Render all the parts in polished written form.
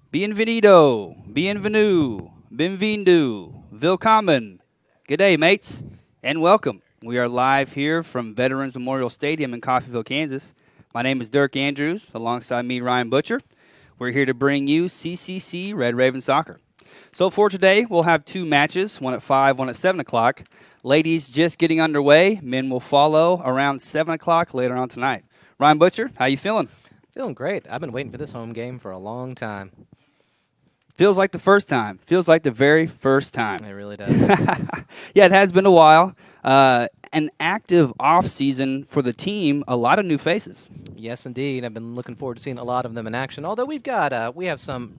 Bienvenido, bienvenue, bienvenido, willkommen. Good day, mates, and welcome. We are live here from Veterans Memorial Stadium in Coffeyville, Kansas. My name is Dirk Andrews, alongside me, Ryan Butcher. We're here to bring you CCC Red Raven Soccer. So for today, we'll have two matches, one at 5, one at 7 o'clock. Ladies just getting underway. Men will follow around 7 o'clock later on tonight. Ryan Butcher, how you feeling? Feeling great. I've been waiting for this home game for a long time. Feels like the first time. Feels like the very first time. It really does. Yeah, it has been a while. An active off season for the team. A lot of new faces. Yes, indeed. I've been looking forward to seeing a lot of them in action. Although we have some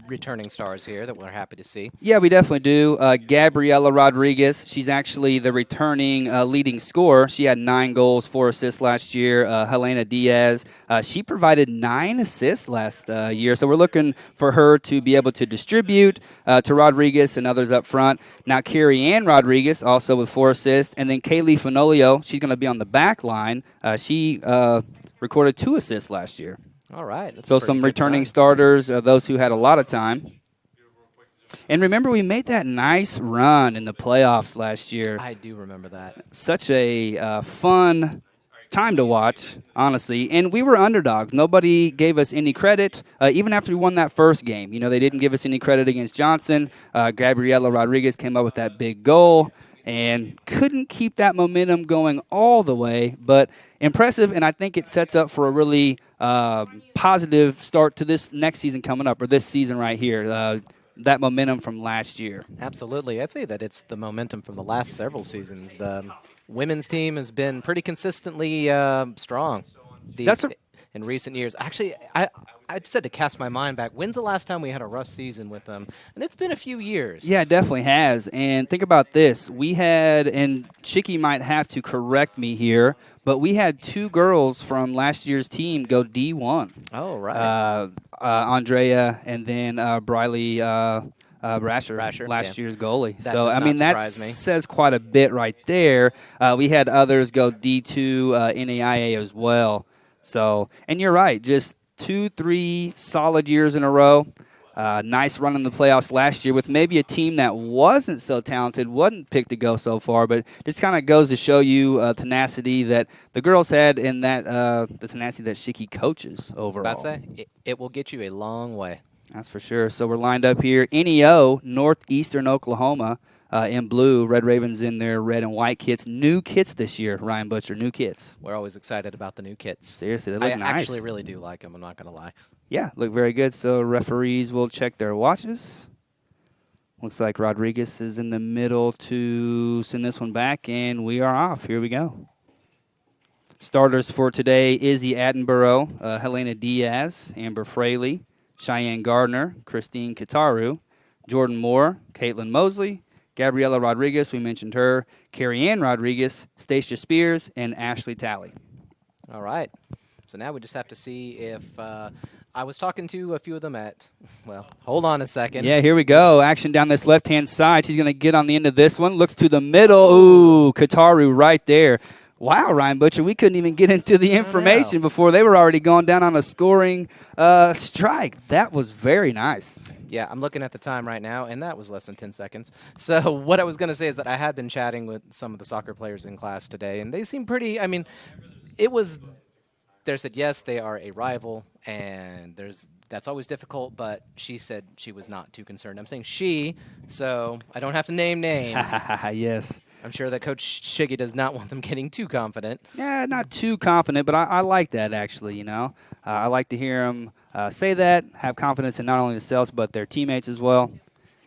returning stars here that we're happy to see. Yeah, we definitely do. Gabriela Rodriguez, she's actually the returning leading scorer. She had 9 goals, 4 assists last year. Helena Diaz, she provided 9 assists last year. So we're looking for her to be able to distribute to Rodriguez and others up front. Now, Carrie Ann Rodriguez also with 4 assists. And then Kaylee Finolio, she's going to be on the back line. She recorded 2 assists last year. All right. So some returning starters, those who had a lot of time. And remember, we made that nice run in the playoffs last year. I do remember that. Such a fun time to watch, honestly. And we were underdogs. Nobody gave us any credit, even after we won that first game. You know, they didn't give us any credit against Johnson. Gabriela Rodriguez came up with that big goal and couldn't keep that momentum going all the way, but impressive, and I think it sets up for a really positive start to this next season coming up, or this season right here, that momentum from last year. Absolutely. I'd say that it's the momentum from the last several seasons. The women's team has been pretty consistently strong in recent years. Actually, I just had to cast my mind back. When's the last time we had a rough season with them? And it's been a few years. Yeah, it definitely has. And think about this. We had, and Chicky might have to correct me here, but we had 2 girls from last year's team go D1. Oh, right. Andrea and then Briley Brasher, last year's goalie. So, I mean, that says quite a bit right there. We had others go D2 NAIA as well. So, and you're right, just 2-3 solid years in a row. Nice run in the playoffs last year with maybe a team that wasn't so talented, wasn't picked to go so far, but just kind of goes to show you tenacity that the girls had and that the tenacity that Shiki coaches overall. I was about to say, it will get you a long way. That's for sure. So we're lined up here. NEO, Northeastern Oklahoma, in blue. Red Ravens in their red and white kits. New kits this year, Ryan Butcher, new kits. We're always excited about the new kits. Seriously, they look nice. I actually really do like them, I'm not going to lie. Yeah, look very good. So referees will check their watches. Looks like Rodriguez is in the middle to send this one back, and we are off. Here we go. Starters for today, Izzy Attenborough, Helena Diaz, Amber Fraley, Cheyenne Gardner, Christine Kitaru, Jordan Moore, Caitlin Mosley, Gabriela Rodriguez, we mentioned her, Carrie Ann Rodriguez, Stacia Spears, and Ashley Talley. All right. So now we just have to see if I was talking to a few of them well, hold on a second. Yeah, here we go. Action down this left-hand side. She's going to get on the end of this one. Looks to the middle. Ooh, Kitaru right there. Wow, Ryan Butcher, we couldn't even get into the information before they were already going down on a scoring strike. That was very nice. Yeah, I'm looking at the time right now, and that was less than 10 seconds. So what I was going to say is that I had been chatting with some of the soccer players in class today, and they seem pretty, I mean, they said, yes, they are a rival, and that's always difficult, but she said she was not too concerned. I'm saying she, so I don't have to name names. Yes. I'm sure that Coach Shiggy does not want them getting too confident. Yeah, not too confident, but I like that, actually, you know. I like to hear them say that, have confidence in not only themselves but their teammates as well.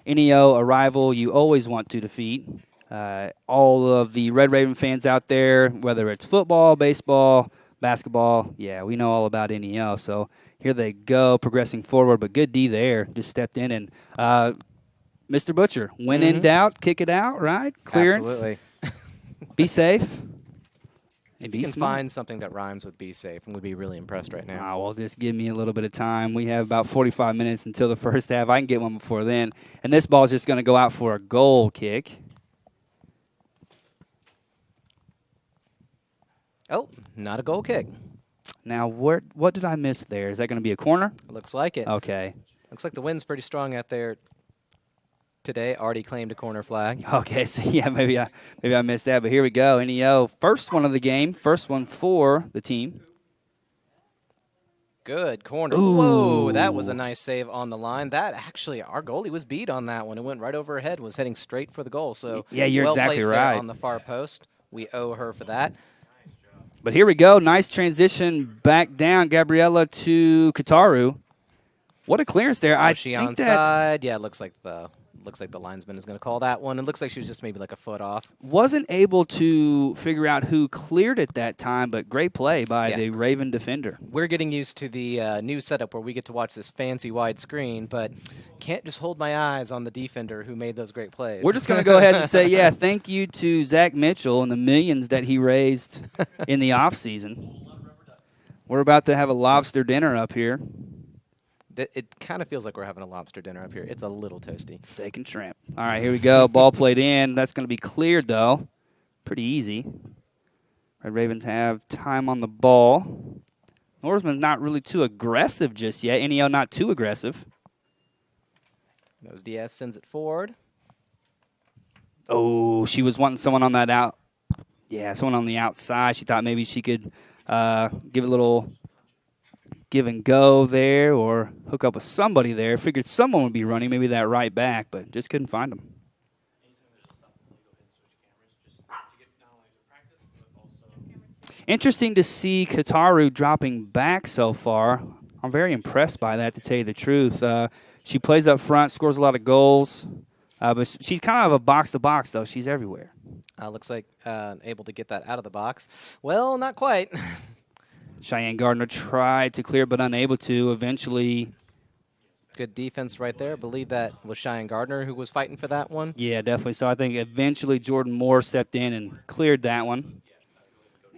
NEO, a rival you always want to defeat. All of the Red Raven fans out there, whether it's football, baseball, basketball, yeah, we know all about NEO. So here they go, progressing forward, but good D there. Just stepped in and Mr. Butcher, when in doubt, kick it out, right? Clearance. Absolutely. Be safe. If you can find something that rhymes with be safe, I'm going to be really impressed right now. Well, just give me a little bit of time. We have about 45 minutes until the first half. I can get one before then. And this ball is just going to go out for a goal kick. Oh, not a goal kick. Now, what did I miss there? Is that going to be a corner? Looks like it. Okay. Looks like the wind's pretty strong out there today. Already claimed a corner flag. Okay, so yeah, maybe I missed that, but here we go. NEO, first one of the game, first one for the team. Good corner. Ooh. Whoa, that was a nice save on the line. That actually, our goalie was beat on that one. It went right over her head, was heading straight for the goal. So yeah, you're exactly right. There on the far post. We owe her for that. But here we go. Nice transition back down, Gabriella to Kataru. What a clearance there. Was she onside? Yeah, it looks like the linesman is going to call that one. It looks like she was just maybe like a foot off. Wasn't able to figure out who cleared it that time, but great play by the Raven defender. We're getting used to the new setup where we get to watch this fancy wide screen, but can't just hold my eyes on the defender who made those great plays. We're just going to go ahead and say, yeah, thank you to Zach Mitchell and the millions that he raised in the offseason. We're about to have a lobster dinner up here. It kind of feels like we're having a lobster dinner up here. It's a little toasty. Steak and shrimp. All right, here we go. Ball played in. That's going to be cleared, though. Pretty easy. Red Ravens have time on the ball. Norseman's not really too aggressive just yet. NEO not too aggressive. Nose Diaz sends it forward. Oh, she was wanting someone on that out. Yeah, someone on the outside. She thought maybe she could give it a little give and go there or hook up with somebody there. Figured someone would be running, maybe that right back, but just couldn't find them. Interesting to see Kataru dropping back so far. I'm very impressed by that, to tell you the truth. She plays up front, scores a lot of goals, but she's kind of a box-to-box, though. She's everywhere. Looks like able to get that out of the box. Well, not quite. Cheyenne Gardner tried to clear but unable to. Eventually. Good defense right there. I believe that was Cheyenne Gardner who was fighting for that one. Yeah, definitely. So I think eventually Jordan Moore stepped in and cleared that one.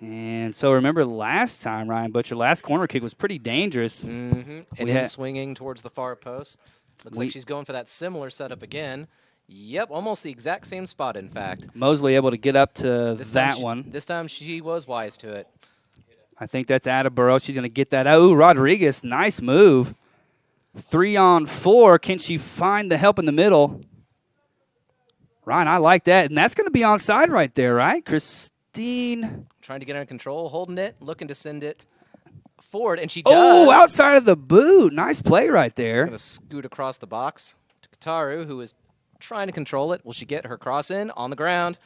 And so remember last time, Ryan Butcher, last corner kick was pretty dangerous. Mm-hmm. And then swinging towards the far post. Looks like she's going for that similar setup again. Yep, almost the exact same spot, in fact. Mosley able to get up to that one. This time she was wise to it. I think that's Attleboro. She's going to get that out. Ooh, Rodriguez, nice move. 3-on-4. Can she find the help in the middle? Ryan, I like that. And that's going to be onside right there, right? Christine. Trying to get under control, holding it, looking to send it forward, and she does. Oh, outside of the boot. Nice play right there. Going to scoot across the box to Kataru, who is trying to control it. Will she get her cross in on the ground?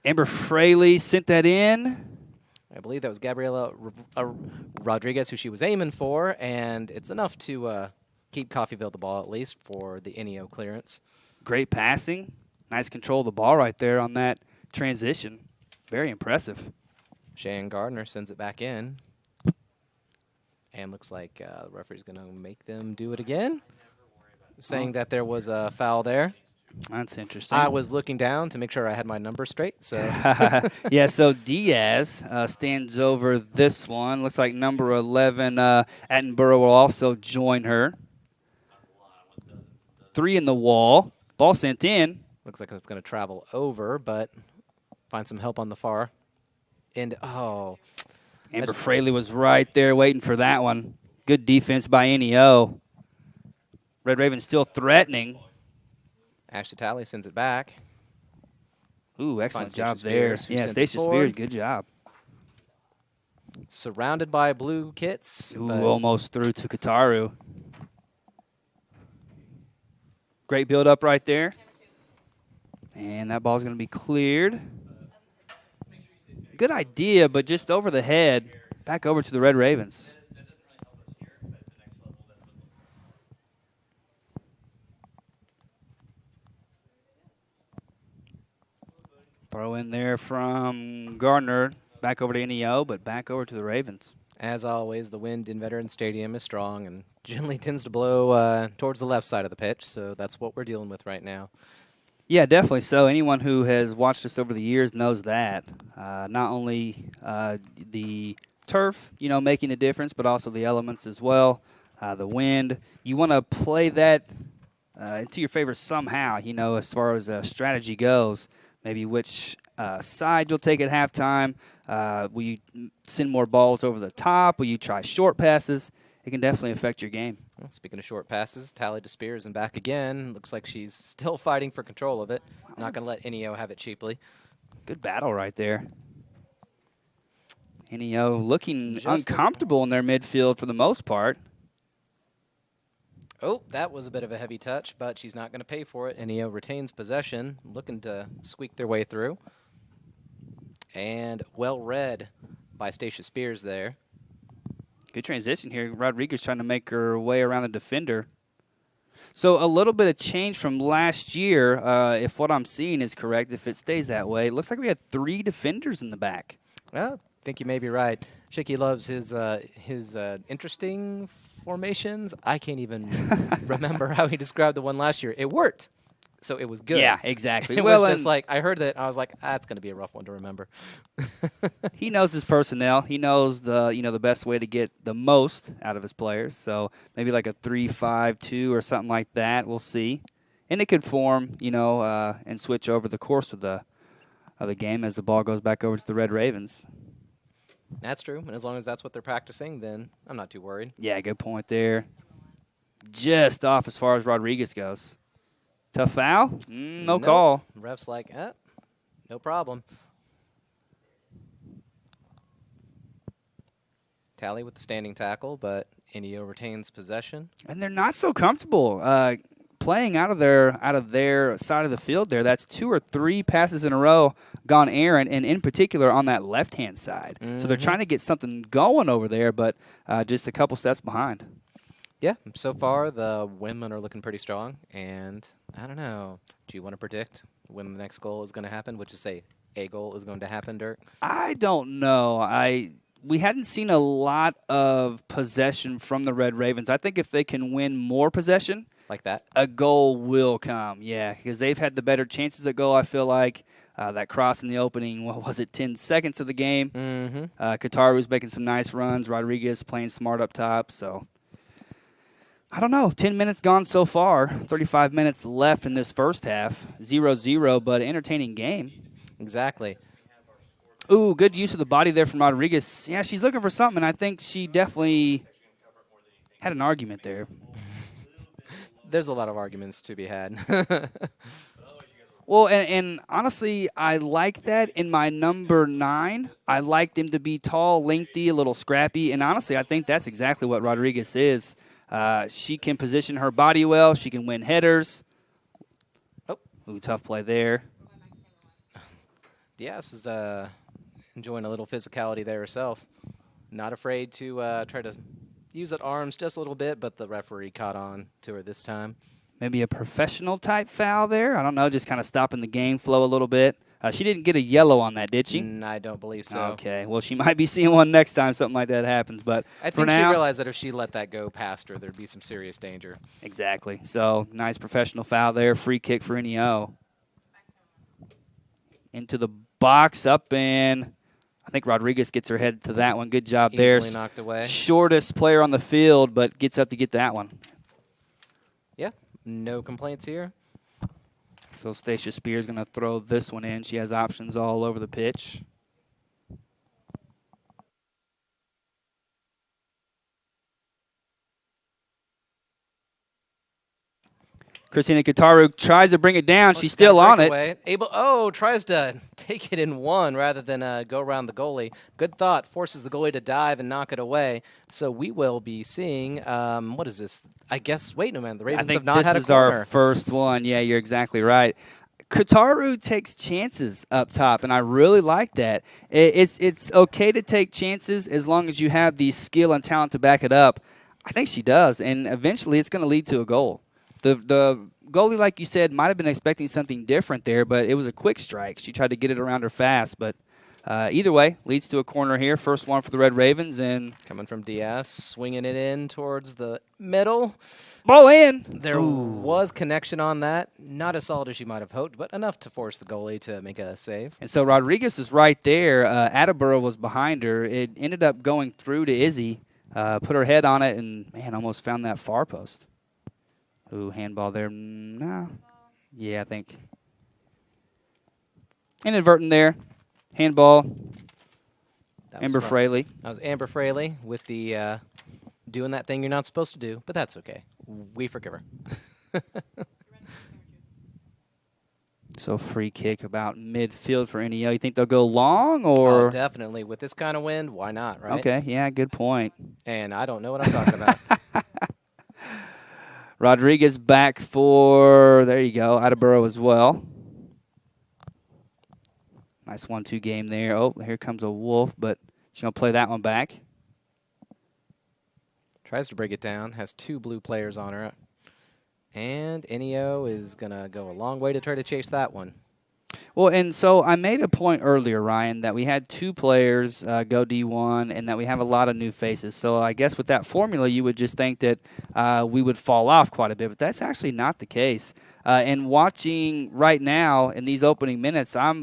Amber Fraley sent that in. I believe that was Gabriela Rodriguez who she was aiming for, and it's enough to keep Coffeyville the ball at least for the NEO clearance. Great passing. Nice control of the ball right there on that transition. Very impressive. Cheyenne Gardner sends it back in. And looks like the referee's going to make them do it again, saying that there was a foul there. That's interesting. I was looking down to make sure I had my number straight. So yeah, so Diaz stands over this one. Looks like number 11, Attenborough, will also join her. 3 in the wall. Ball sent in. Looks like it's going to travel over, but find some help on the far end. Oh. Amber Fraley was right there waiting for that one. Good defense by NEO. Red Raven still threatening. Ashley Talley sends it back. Ooh, excellent job there. Yeah, Stacia Spears, good job. Surrounded by blue kits. Ooh, almost through to Kataru. Great build-up right there. And that ball's going to be cleared. Good idea, but just over the head. Back over to the Red Ravens. Throw in there from Gardner. Back over to NEO, but back over to the Ravens. As always, the wind in Veterans Stadium is strong and generally tends to blow towards the left side of the pitch, so that's what we're dealing with right now. Yeah, definitely so. Anyone who has watched us over the years knows that. Not only the turf, making a difference, but also the elements as well. The wind. You want to play that into your favor somehow, as far as strategy goes. Maybe which side you'll take at halftime. Will you send more balls over the top? Will you try short passes? it can definitely affect your game. Well, speaking of short passes, Tally to Spears and back again. Looks like she's still fighting for control of it. Not going to let Inio have it cheaply. Good battle right there. Inio looking uncomfortable in their midfield for the most part. Oh, that was a bit of a heavy touch, but she's not going to pay for it. Inio retains possession, looking to squeak their way through. And well read by Stacia Spears there. Good transition here. Rodriguez trying to make her way around the defender. So a little bit of change from last year, if what I'm seeing is correct, if it stays that way. It looks like we had 3 defenders in the back. Well, I think you may be right. Shicky loves his interesting formations. I can't even remember how he described the one last year. It worked, so it was good. Yeah, exactly. It was just like, I heard that, I was like, that's going to be a rough one to remember. He knows his personnel. He knows the best way to get the most out of his players. So maybe like a 3-5-2 or something like that. We'll see, and it could form, and switch over the course of the game as the ball goes back over to the Red Ravens. That's true, and as long as that's what they're practicing, then I'm not too worried. Yeah, good point there. Just off as far as Rodriguez goes. Tough foul? No call. Ref's like, no problem. Tally with the standing tackle, but Inio retains possession. And they're not so comfortable playing out of their side of the field there. That's 2 or 3 passes in a row gone errant, and in particular on that left-hand side. So they're trying to get something going over there, but just a couple steps behind. Yeah, so far the women are looking pretty strong, and I don't know. Do you want to predict when the next goal is going to happen? Would you say a goal is going to happen, Dirk? I don't know. We hadn't seen a lot of possession from the Red Ravens. I think if they can win more possession, like that, a goal will come. Yeah, because they've had the better chances at goal, I feel like. That cross in the opening, 10 seconds of the game. Kataru's making some nice runs. Rodriguez playing smart up top. So, I don't know. 10 minutes gone so far. 35 minutes left in this first half. 0-0, but entertaining game. Exactly. Ooh, good use of the body there from Rodriguez. Yeah, she's looking for something, and I think she definitely had an argument there. There's a lot of arguments to be had. Well, and honestly, I like that in my number 9. I like them to be tall, lengthy, a little scrappy, and honestly, I think that's exactly what Rodriguez is. She can position her body well. She can win headers. Ooh, tough play there. Diaz is enjoying a little physicality there herself. Not afraid to try to use that arms just a little bit, but the referee caught on to her this time. Maybe a professional-type foul there. I don't know, just kind of stopping the game flow a little bit. She didn't get a yellow on that, did she? I don't believe so. Okay. Well, she might be seeing one next time something like that happens. But I think she realized that if she let that go past her, there'd be some serious danger. Exactly. So, nice professional foul there. Free kick for Inio. Into the box, up in. I think Rodriguez gets her head to that one. Good job there. Easily knocked away. Shortest player on the field, but gets up to get that one. Yeah, no complaints here. So Stacia Spears going to throw this one in. She has options all over the pitch. Christina Kataru tries to bring it down. She's still on it. Tries to take it in one rather than go around the goalie. Good thought. Forces the goalie to dive and knock it away. So we will be seeing, what is this? I guess, wait a minute. The Ravens have not had a corner. I think this is our first one. Yeah, you're exactly right. Kataru takes chances up top, and I really like that. It's okay to take chances as long as you have the skill and talent to back it up. I think she does, and eventually it's going to lead to a goal. The goalie, like you said, might have been expecting something different there, but it was a quick strike. She tried to get it around her fast, but either way, leads to a corner here. First one for the Red Ravens. And coming from Diaz, swinging it in towards the middle. Ball in. There was connection on that. Not as solid as you might have hoped, but enough to force the goalie to make a save. And so Rodriguez is right there. Attleboro was behind her. It ended up going through to Izzy, put her head on it, and, man, almost found that far post. Ooh, handball there. No. Yeah, I think. Inadvertent there. Handball. Amber Fraley. That was Amber Fraley with the doing that thing you're not supposed to do, but that's okay. We forgive her. So free kick about midfield for NEO. You think they'll go long or? Oh, definitely. With this kind of wind, why not, right? Okay, yeah, good point. And I don't know what I'm talking about. Rodriguez back for, there you go, Attleboro as well. Nice 1-2 game there. Oh, here comes a Wolf, but she's going to play that one back. Tries to break it down. Has 2 blue players on her. And NEO is going to go a long way to try to chase that one. Well, and so I made a point earlier, Ryan, that we had 2 players go D1 and that we have a lot of new faces. So I guess with that formula, you would just think that we would fall off quite a bit, but that's actually not the case. And watching right now in these opening minutes, I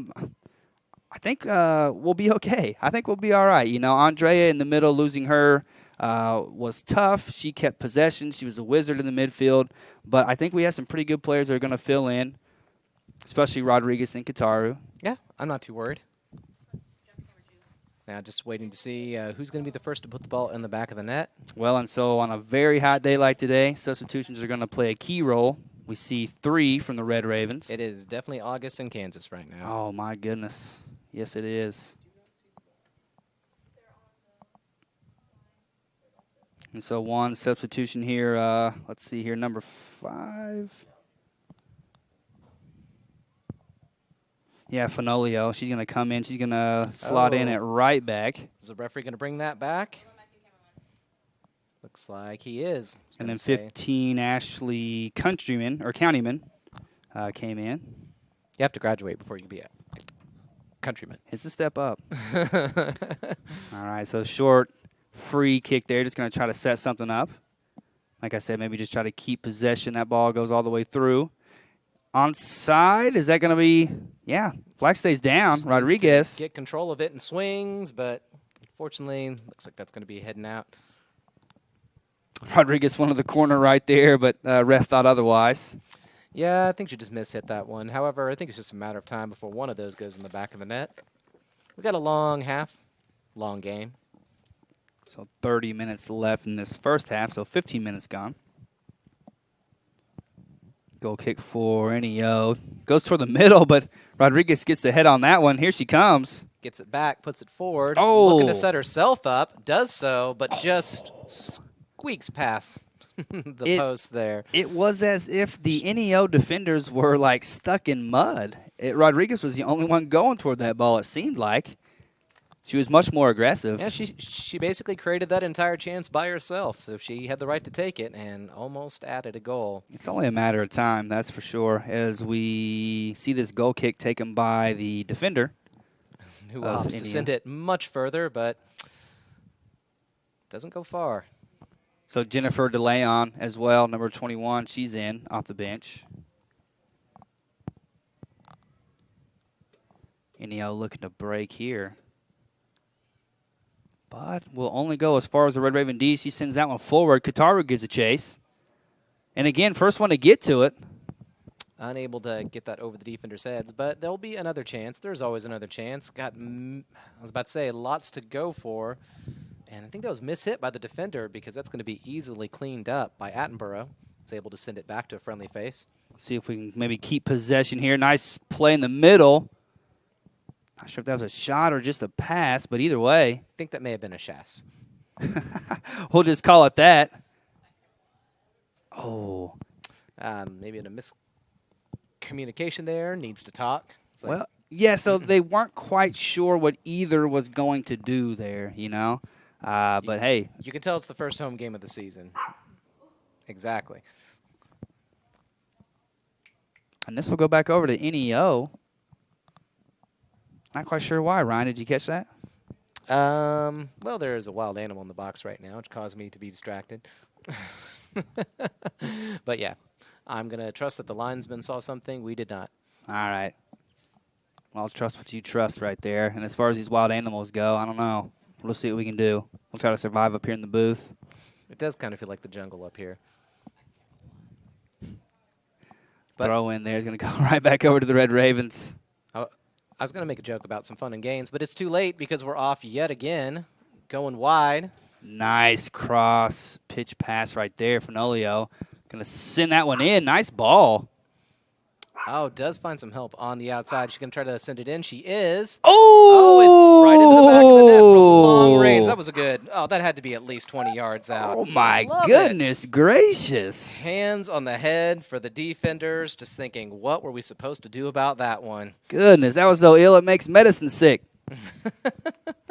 think we'll be okay. I think we'll be all right. You know, Andrea in the middle, losing her was tough. She kept possession. She was a wizard in the midfield. But I think we have some pretty good players that are going to fill in, especially Rodriguez and Kataru. Yeah, I'm not too worried. Now just waiting to see who's going to be the first to put the ball in the back of the net. Well, and so on a very hot day like today, substitutions are going to play a key role. We see 3 from the Red Ravens. It is definitely August in Kansas right now. Oh, my goodness. Yes, it is. And so one substitution here. Let's see here, number 5. Yeah, Fenolio. She's going to come in. She's going to slot in at right back. Is the referee going to bring that back? Looks like he is. And then 15, Ashley Countryman, or Countyman, came in. You have to graduate before you can be a countryman. It's a step up. All right, so short free kick there. Just going to try to set something up. Like I said, maybe just try to keep possession. That ball goes all the way through. Onside, is that going to be, yeah, flag stays down. Just Rodriguez. Get control of it and swings, but unfortunately, looks like that's going to be heading out. Rodriguez went to the corner right there, but ref thought otherwise. Yeah, I think she just mishit that one. However, I think it's just a matter of time before one of those goes in the back of the net. We got a long half, long game. So 30 minutes left in this first half, so 15 minutes gone. Goal kick for NEO. Goes toward the middle, but Rodriguez gets the head on that one. Here she comes. Gets it back, puts it forward. Oh. Looking to set herself up. Does so, but just squeaks past the post there. It was as if the NEO defenders were, like, stuck in mud. Rodriguez was the only one going toward that ball, it seemed like. She was much more aggressive. Yeah, she basically created that entire chance by herself, so she had the right to take it and almost added a goal. It's only a matter of time, that's for sure, as we see this goal kick taken by the defender. Who opts to send it much further, but doesn't go far. So Jennifer DeLeon as well, number 21, she's in off the bench. NEO looking to break here. But will only go as far as the Red Raven D. She sends that one forward. Kataru gives a chase. And again, first one to get to it. Unable to get that over the defender's heads, but there'll be another chance. There's always another chance. I was about to say, lots to go for. And I think that was mishit by the defender because that's going to be easily cleaned up by Attenborough. He's able to send it back to a friendly face. See if we can maybe keep possession here. Nice play in the middle. Not sure if that was a shot or just a pass, but either way. I think that may have been a chasse. We'll just call it that. Oh. Maybe in a miscommunication there. Needs to talk. Like, well, yeah, so they weren't quite sure what either was going to do there, you know. But, hey. You can tell it's the first home game of the season. Exactly. And this will go back over to NEO. Not quite sure why. Ryan, did you catch that? Well, there is a wild animal in the box right now, which caused me to be distracted. But, yeah, I'm going to trust that the linesman saw something. We did not. All right. Well, I'll trust what you trust right there. And as far as these wild animals go, I don't know. We'll see what we can do. We'll try to survive up here in the booth. It does kind of feel like the jungle up here. But throw in there is going to go right back over to the Red Ravens. I was going to make a joke about some fun and games, but it's too late because we're off yet again, going wide. Nice cross pitch pass right there. Fenolio going to send that one in. Nice ball. Oh, does find some help on the outside. She's going to try to send it in. She is. Oh! It's right into the back of the net from long range. That was a good. Oh, that had to be at least 20 yards out. Oh, my goodness gracious. Hands on the head for the defenders, just thinking, what were we supposed to do about that one? Goodness, that was so ill it makes medicine sick.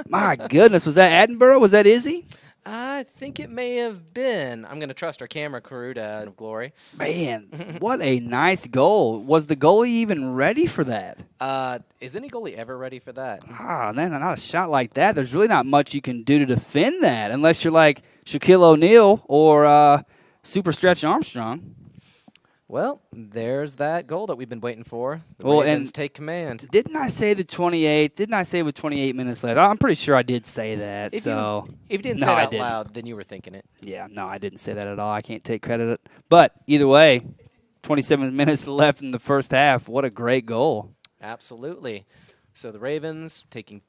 My goodness, was that Attenborough? Was that Izzy? I think it may have been. I'm going to trust our camera crew to glory. Man, what a nice goal. Was the goalie even ready for that? Is any goalie ever ready for that? Ah, man, not a shot like that. There's really not much you can do to defend that unless you're like Shaquille O'Neal or Super Stretch Armstrong. Well, there's that goal that we've been waiting for. The Ravens take command. Didn't I say the 28? Didn't I say with 28 minutes left? I'm pretty sure I did say that. If you didn't say it out loud, then you were thinking it. Yeah, no, I didn't say that at all. I can't take credit. But either way, 27 minutes left in the first half. What a great goal. Absolutely. So the Ravens taking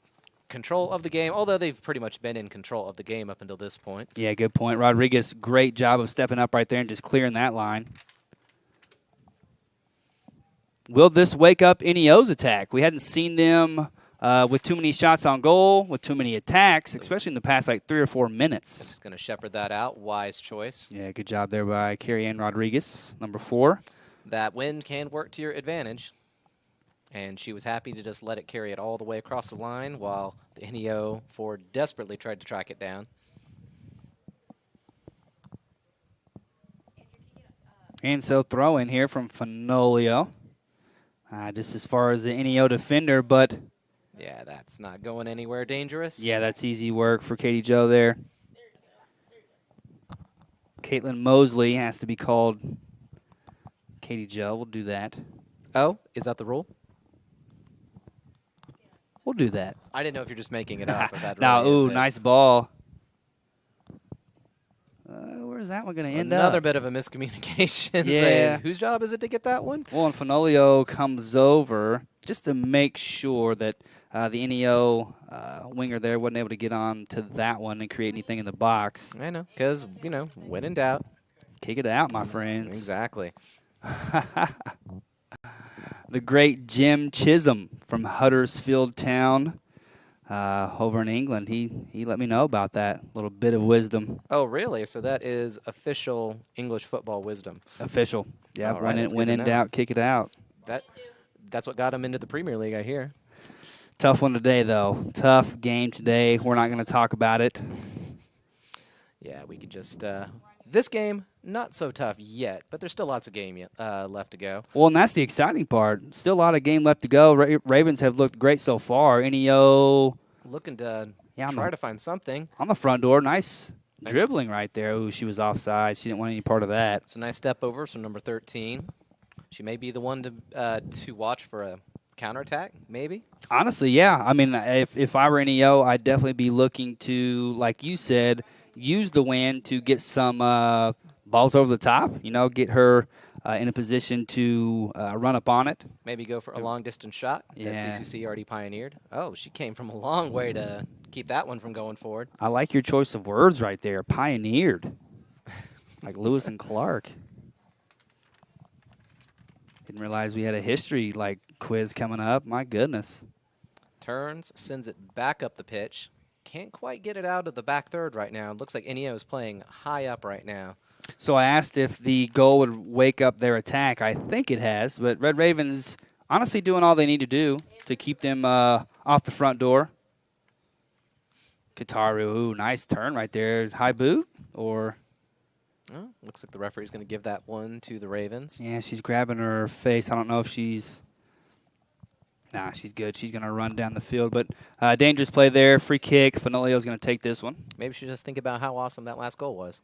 control of the game, although they've pretty much been in control of the game up until this point. Yeah, good point. Rodriguez, great job of stepping up right there and just clearing that line. Will this wake up NEO's attack? We hadn't seen them with too many shots on goal, with too many attacks, especially in the past 3 or 4 minutes. Just going to shepherd that out. Wise choice. Yeah, good job there by Carrie Ann Rodriguez, number 4. That win can work to your advantage. And she was happy to just let it carry it all the way across the line while the NEO Ford desperately tried to track it down. And so throw in here from Fenolio. Just as far as the NEO defender, but... Yeah, that's not going anywhere dangerous. Yeah, that's easy work for Katie Jo there. Caitlin Mosley has to be called Katie Jo. We'll do that. Oh, is that the rule? We'll do that. I didn't know if you're just making it up. Now, ooh, nice ball. Where's that one going to end up? Another bit of a miscommunication. Yeah. Saying, whose job is it to get that one? Well, and Fenolio comes over just to make sure that the NEO winger there wasn't able to get on to that one and create anything in the box. I know, because, when in doubt. Kick it out, my friends. Exactly. The great Jim Chisholm from Huddersfield Town. Over in England, he let me know about that little bit of wisdom. Oh, really? So that is official English football wisdom. Official. Yeah, right, when in doubt, kick it out. That's what got him into the Premier League, I hear. Tough one today, though. Tough game today. We're not going to talk about it. Yeah, we could just this game, not so tough yet, but there's still lots of game left to go. Well, and that's the exciting part. Still a lot of game left to go. Ravens have looked great so far. NEO looking to try to find something. On the front door, nice dribbling right there. Ooh, she was offside. She didn't want any part of that. It's a nice step over from number 13. She may be the one to watch for a counterattack, maybe. Honestly, yeah. I mean, if I were NEO, I'd definitely be looking to, like you said, use the win to get some balls over the top, get her in a position to run up on it. Maybe go for a long-distance shot that CCC already pioneered. Oh, she came from a long way to keep that one from going forward. I like your choice of words right there, pioneered, like Lewis and Clark. Didn't realize we had a history quiz coming up. My goodness. Turns, sends it back up the pitch. Can't quite get it out of the back third right now. It looks like NEO is playing high up right now. So I asked if the goal would wake up their attack. I think it has, but Red Ravens honestly doing all they need to do to keep them off the front door. Kataru, ooh, nice turn right there. High boot or? Oh, looks like the referee's going to give that one to the Ravens. Yeah, she's grabbing her face. I don't know if she's... Nah, she's good. She's going to run down the field. But dangerous play there. Free kick. Fenolio's going to take this one. Maybe she just think about how awesome that last goal was.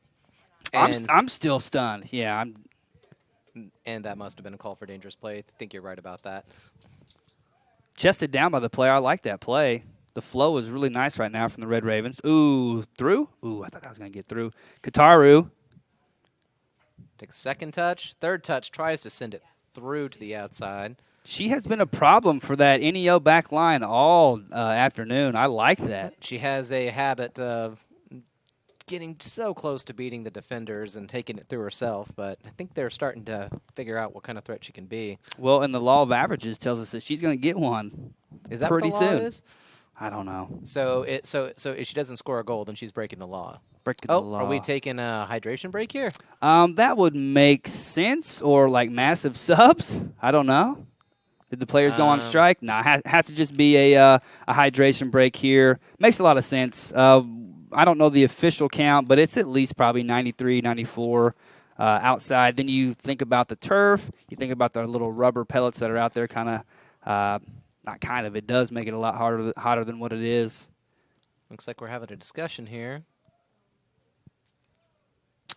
I'm still stunned. Yeah. And that must have been a call for dangerous play. I think you're right about that. Chested down by the player. I like that play. The flow is really nice right now from the Red Ravens. Ooh, through? Ooh, I thought that was going to get through. Kataru. Takes second touch. Third touch. Tries to send it through to the outside. She has been a problem for that NEO back line all afternoon. I like that. She has a habit of getting so close to beating the defenders and taking it through herself, but I think they're starting to figure out what kind of threat she can be. Well, and the law of averages tells us that she's going to get one. Is that pretty what the law soon? Is? I don't know. So if she doesn't score a goal, then she's breaking the law. Breaking the law. Are we taking a hydration break here? That would make sense, or like massive subs. I don't know. Did the players go on strike? No, have to just be a hydration break here. Makes a lot of sense. I don't know the official count, but it's at least probably 93, 94 outside. Then you think about the turf. You think about the little rubber pellets that are out there kind of not kind of. It does make it a lot hotter than what it is. Looks like we're having a discussion here.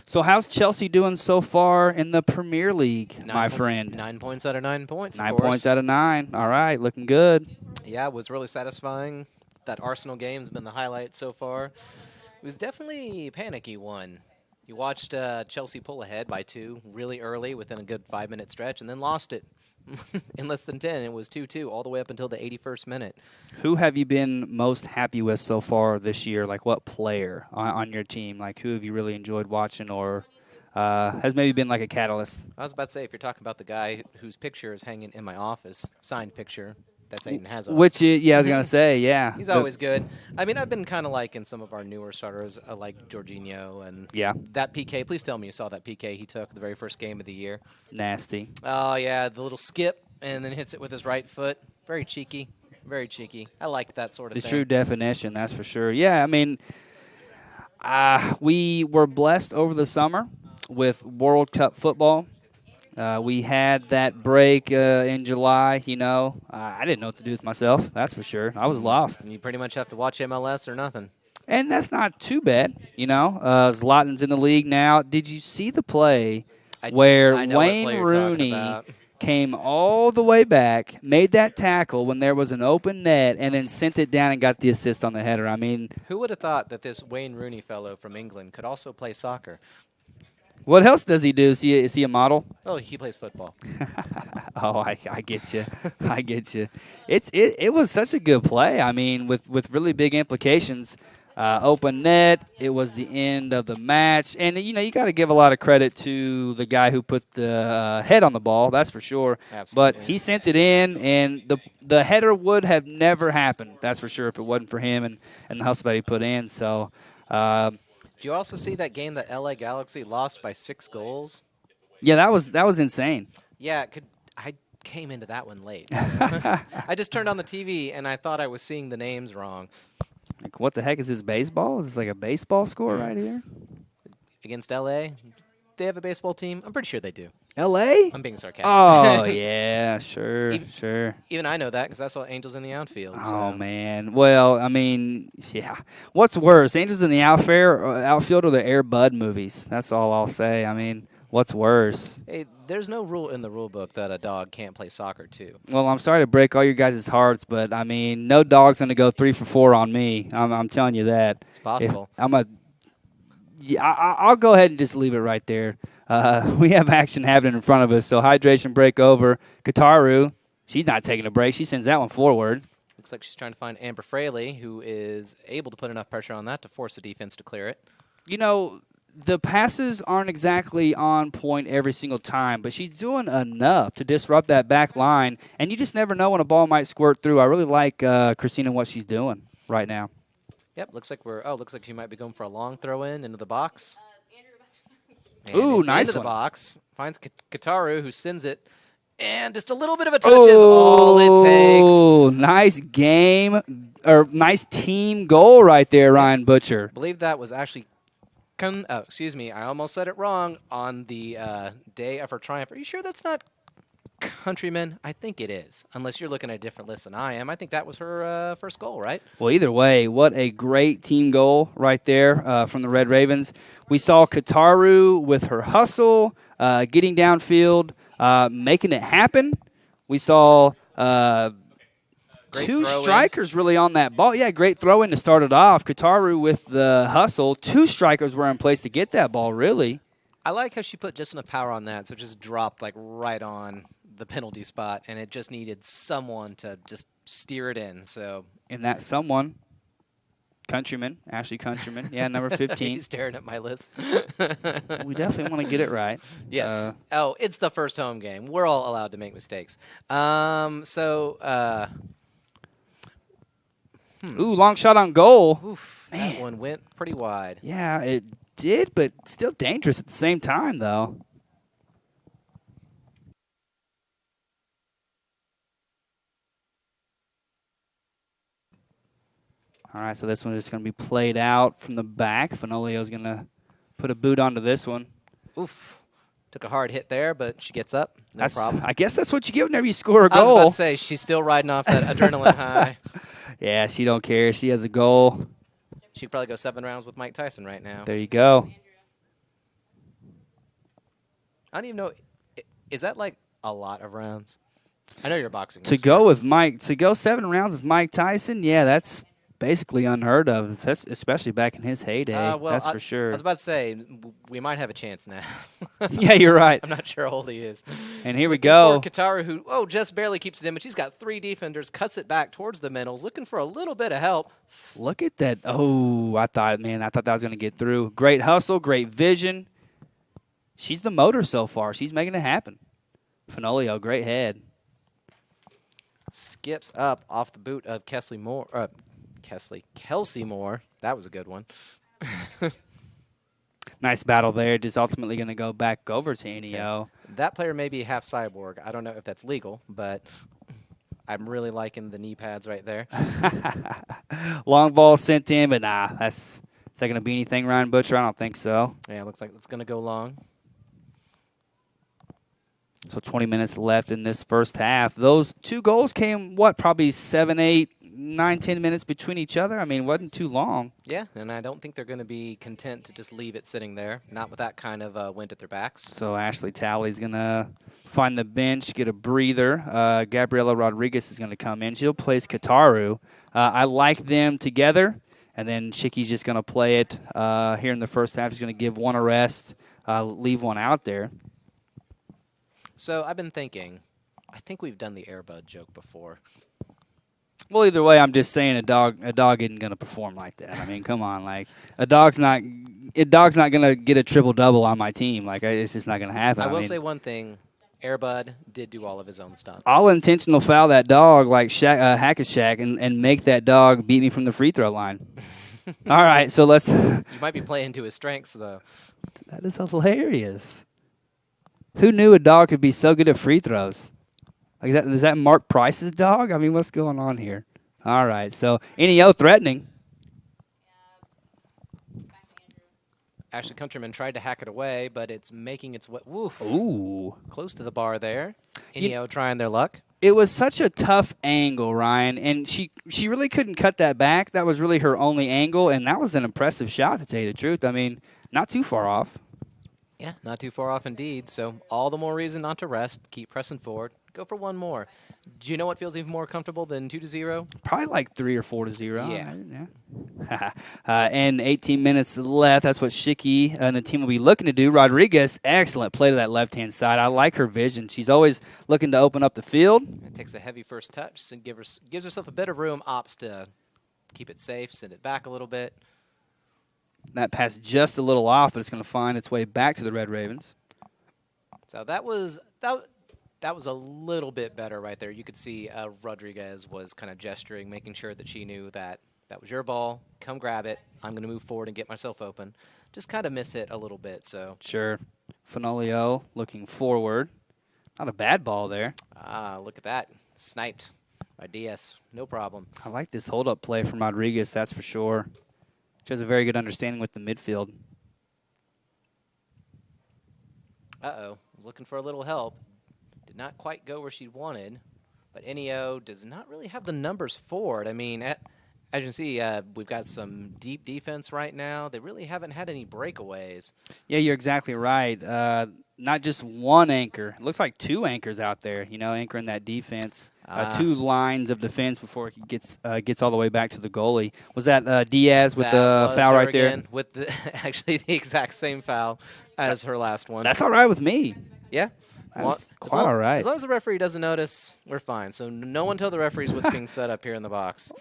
So how's Chelsea doing so far in the Premier League, my friend? 9 points out of 9 points, 9 points out of 9. All right, looking good. Yeah, it was really satisfying. That Arsenal game's been the highlight so far. It was definitely a panicky one. You watched Chelsea pull ahead by 2 really early within a good 5-minute stretch and then lost it in less than 10. It was 2-2 all the way up until the 81st minute. Who have you been most happy with so far this year? Like what player on your team? Like who have you really enjoyed watching or has maybe been like a catalyst? I was about to say, if you're talking about the guy whose picture is hanging in my office, signed picture, that's Aiden Hazard. Which, I was going to say, yeah. He's always good. I mean, I've been kind of liking some of our newer starters, like Jorginho and that PK. Please tell me you saw that PK he took the very first game of the year. Nasty. Oh, yeah, the little skip and then hits it with his right foot. Very cheeky. Very cheeky. I like that sort of thing. The true definition, that's for sure. Yeah, I mean, we were blessed over the summer with World Cup football. We had that break in July, I didn't know what to do with myself, that's for sure. I was lost. You pretty much have to watch MLS or nothing. And that's not too bad, Zlatan's in the league now. Did you see the play where Wayne Rooney came all the way back, made that tackle when there was an open net, and then sent it down and got the assist on the header? I mean, who would have thought that this Wayne Rooney fellow from England could also play soccer? What else does he do? Is he a model? Oh, he plays football. Oh, I get you. I get you. It was such a good play. I mean, with really big implications. Open net. It was the end of the match, and you got to give a lot of credit to the guy who put the head on the ball. That's for sure. Absolutely. But he sent it in, and the header would have never happened. That's for sure if it wasn't for him and the hustle that he put in. So. Do you also see that game that LA Galaxy lost by 6 goals? Yeah, that was insane. Yeah, I came into that one late. So. I just turned on the TV, and I thought I was seeing the names wrong. Like, what the heck is this, baseball? Is this like a baseball score right here? Against LA? They have a baseball team? I'm pretty sure they do. LA? I'm being sarcastic. Oh, yeah, sure. Even I know that because I saw Angels in the outfield. Oh, man. Well, I mean, yeah. What's worse, Angels in the outfield or the Air Bud movies? That's all I'll say. I mean, what's worse? Hey, there's no rule in the rule book that a dog can't play soccer, too. Well, I'm sorry to break all your guys' hearts, but, I mean, no dog's going to go 3 for 4 on me. I'm telling you that. It's possible. I'll go ahead and just leave it right there. We have action happening in front of us, so hydration break over. Kataru, she's not taking a break. She sends that one forward. Looks like she's trying to find Amber Fraley, who is able to put enough pressure on that to force the defense to clear it. The passes aren't exactly on point every single time, but she's doing enough to disrupt that back line, and you just never know when a ball might squirt through. I really like Christina and what she's doing right now. Yep, looks like she might be going for a long throw in into the box. Ooh, nice into one. The box. Finds Kataru, who sends it. And just a little bit of a touch is all it takes. Oh, nice game, or nice team goal right there, Ryan Butcher. I believe that was actually, I almost said it wrong, on the day of her triumph. Are you sure that's not Countryman? I think it is, unless you're looking at a different list than I am. I think that was her first goal, right? Well, either way, what a great team goal right there from the Red Ravens. We saw Kataru with her hustle, getting downfield, making it happen. We saw two strikers really on that ball. Yeah, great throw-in to start it off. Kataru with the hustle. 2 strikers were in place to get that ball, really. I like how she put just enough power on that, so it just dropped like right on the penalty spot, and it just needed someone to just steer it in. So, and that someone, Countryman. Ashley Countryman. Yeah, number 15. He's staring at my list. We definitely want to get it right. Yes. It's the first home game. We're all allowed to make mistakes. Ooh, long shot on goal. Oof, that one went pretty wide. Yeah, it did, but still dangerous at the same time, though. All right, so this one is going to be played out from the back. Fenolio's going to put a boot onto this one. Oof. Took a hard hit there, but she gets up. No problem. I guess that's what you get whenever you score a goal. I was about to say, she's still riding off that adrenaline high. Yeah, she don't care. She has a goal. She'd probably go 7 rounds with Mike Tyson right now. There you go. I don't even know. Is that like a lot of rounds? I know you're boxing. To go 7 rounds with Mike Tyson, yeah, that's basically unheard of, especially back in his heyday. That's for sure. I was about to say, we might have a chance now. Yeah, you're right. I'm not sure how old he is. And here we go. Kataru, who, just barely keeps it in, but she's got 3 defenders, cuts it back towards the middles, looking for a little bit of help. Look at that. Oh, I thought that was going to get through. Great hustle, great vision. She's the motor so far. She's making it happen. Fenolio, great head. Skips up off the boot of Kelsey Moore. Kelsey Moore. That was a good one. Nice battle there. Just ultimately going to go back over to Neo. Okay. That player may be half cyborg. I don't know if that's legal, but I'm really liking the knee pads right there. Long ball sent in, but nah. Is that going to be anything, Ryan Butcher? I don't think so. Yeah, it looks like it's going to go long. So 20 minutes left in this first half. Those 2 goals came, probably 7, 8, 9, 10 minutes between each other? I mean, it wasn't too long. Yeah, and I don't think they're going to be content to just leave it sitting there, not with that kind of wind at their backs. So Ashley Talley's going to find the bench, get a breather. Gabriela Rodriguez is going to come in. She'll place Kataru. I like them together, and then Shiki's just going to play it here in the first half. She's going to give one a rest, leave one out there. So I've been thinking, I think we've done the Airbud joke before. Well, either way, I'm just saying a dog isn't going to perform like that. I mean, come on, like a dog's not going to get a triple-double on my team. Like, it's just not going to happen. I will say one thing. Airbud did do all of his own stunts. I'll intentional foul that dog like Hack-a-Shack and make that dog beat me from the free throw line. All right, so let's... You might be playing to his strengths, though. That is hilarious. Who knew a dog could be so good at free throws? Like is that Mark Price's dog? I mean, what's going on here? All right, so Neo threatening. Ashley Countryman tried to hack it away, but it's making its way. Ooh. Close to the bar there. Neo trying their luck. It was such a tough angle, Ryan, and she really couldn't cut that back. That was really her only angle, and that was an impressive shot, to tell you the truth. I mean, not too far off. Yeah, not too far off indeed. So all the more reason not to rest. Keep pressing forward. Go for one more. Do you know what feels even more comfortable than 2-0? Probably like 3 or 4-0. Yeah. And 18 minutes left. That's what Shiki and the team will be looking to do. Rodriguez, excellent play to that left-hand side. I like her vision. She's always looking to open up the field. It takes a heavy first touch and gives herself a bit of room. Opts to keep it safe, send it back a little bit. That pass just a little off, but it's going to find its way back to the Red Ravens. So that was a little bit better right there. You could see Rodriguez was kind of gesturing, making sure that she knew that was your ball. Come grab it. I'm going to move forward and get myself open. Just kind of miss it a little bit. So sure. Fenolio looking forward. Not a bad ball there. Look at that. Sniped by DS. No problem. I like this hold-up play from Rodriguez, that's for sure. She has a very good understanding with the midfield. Uh-oh. Was looking for a little help. Did not quite go where she wanted. But Neo does not really have the numbers for it. I mean, as you can see, we've got some deep defense right now. They really haven't had any breakaways. Yeah, you're exactly right. Not just one anchor. It looks like 2 anchors out there, anchoring that defense. 2 lines of defense before he gets all the way back to the goalie. Was that Diaz with the foul right there? With actually the exact same foul as her last one. That's all right with me. Yeah. That's quite all right. As long as the referee doesn't notice, we're fine. So no one tell the referees what's being set up here in the box.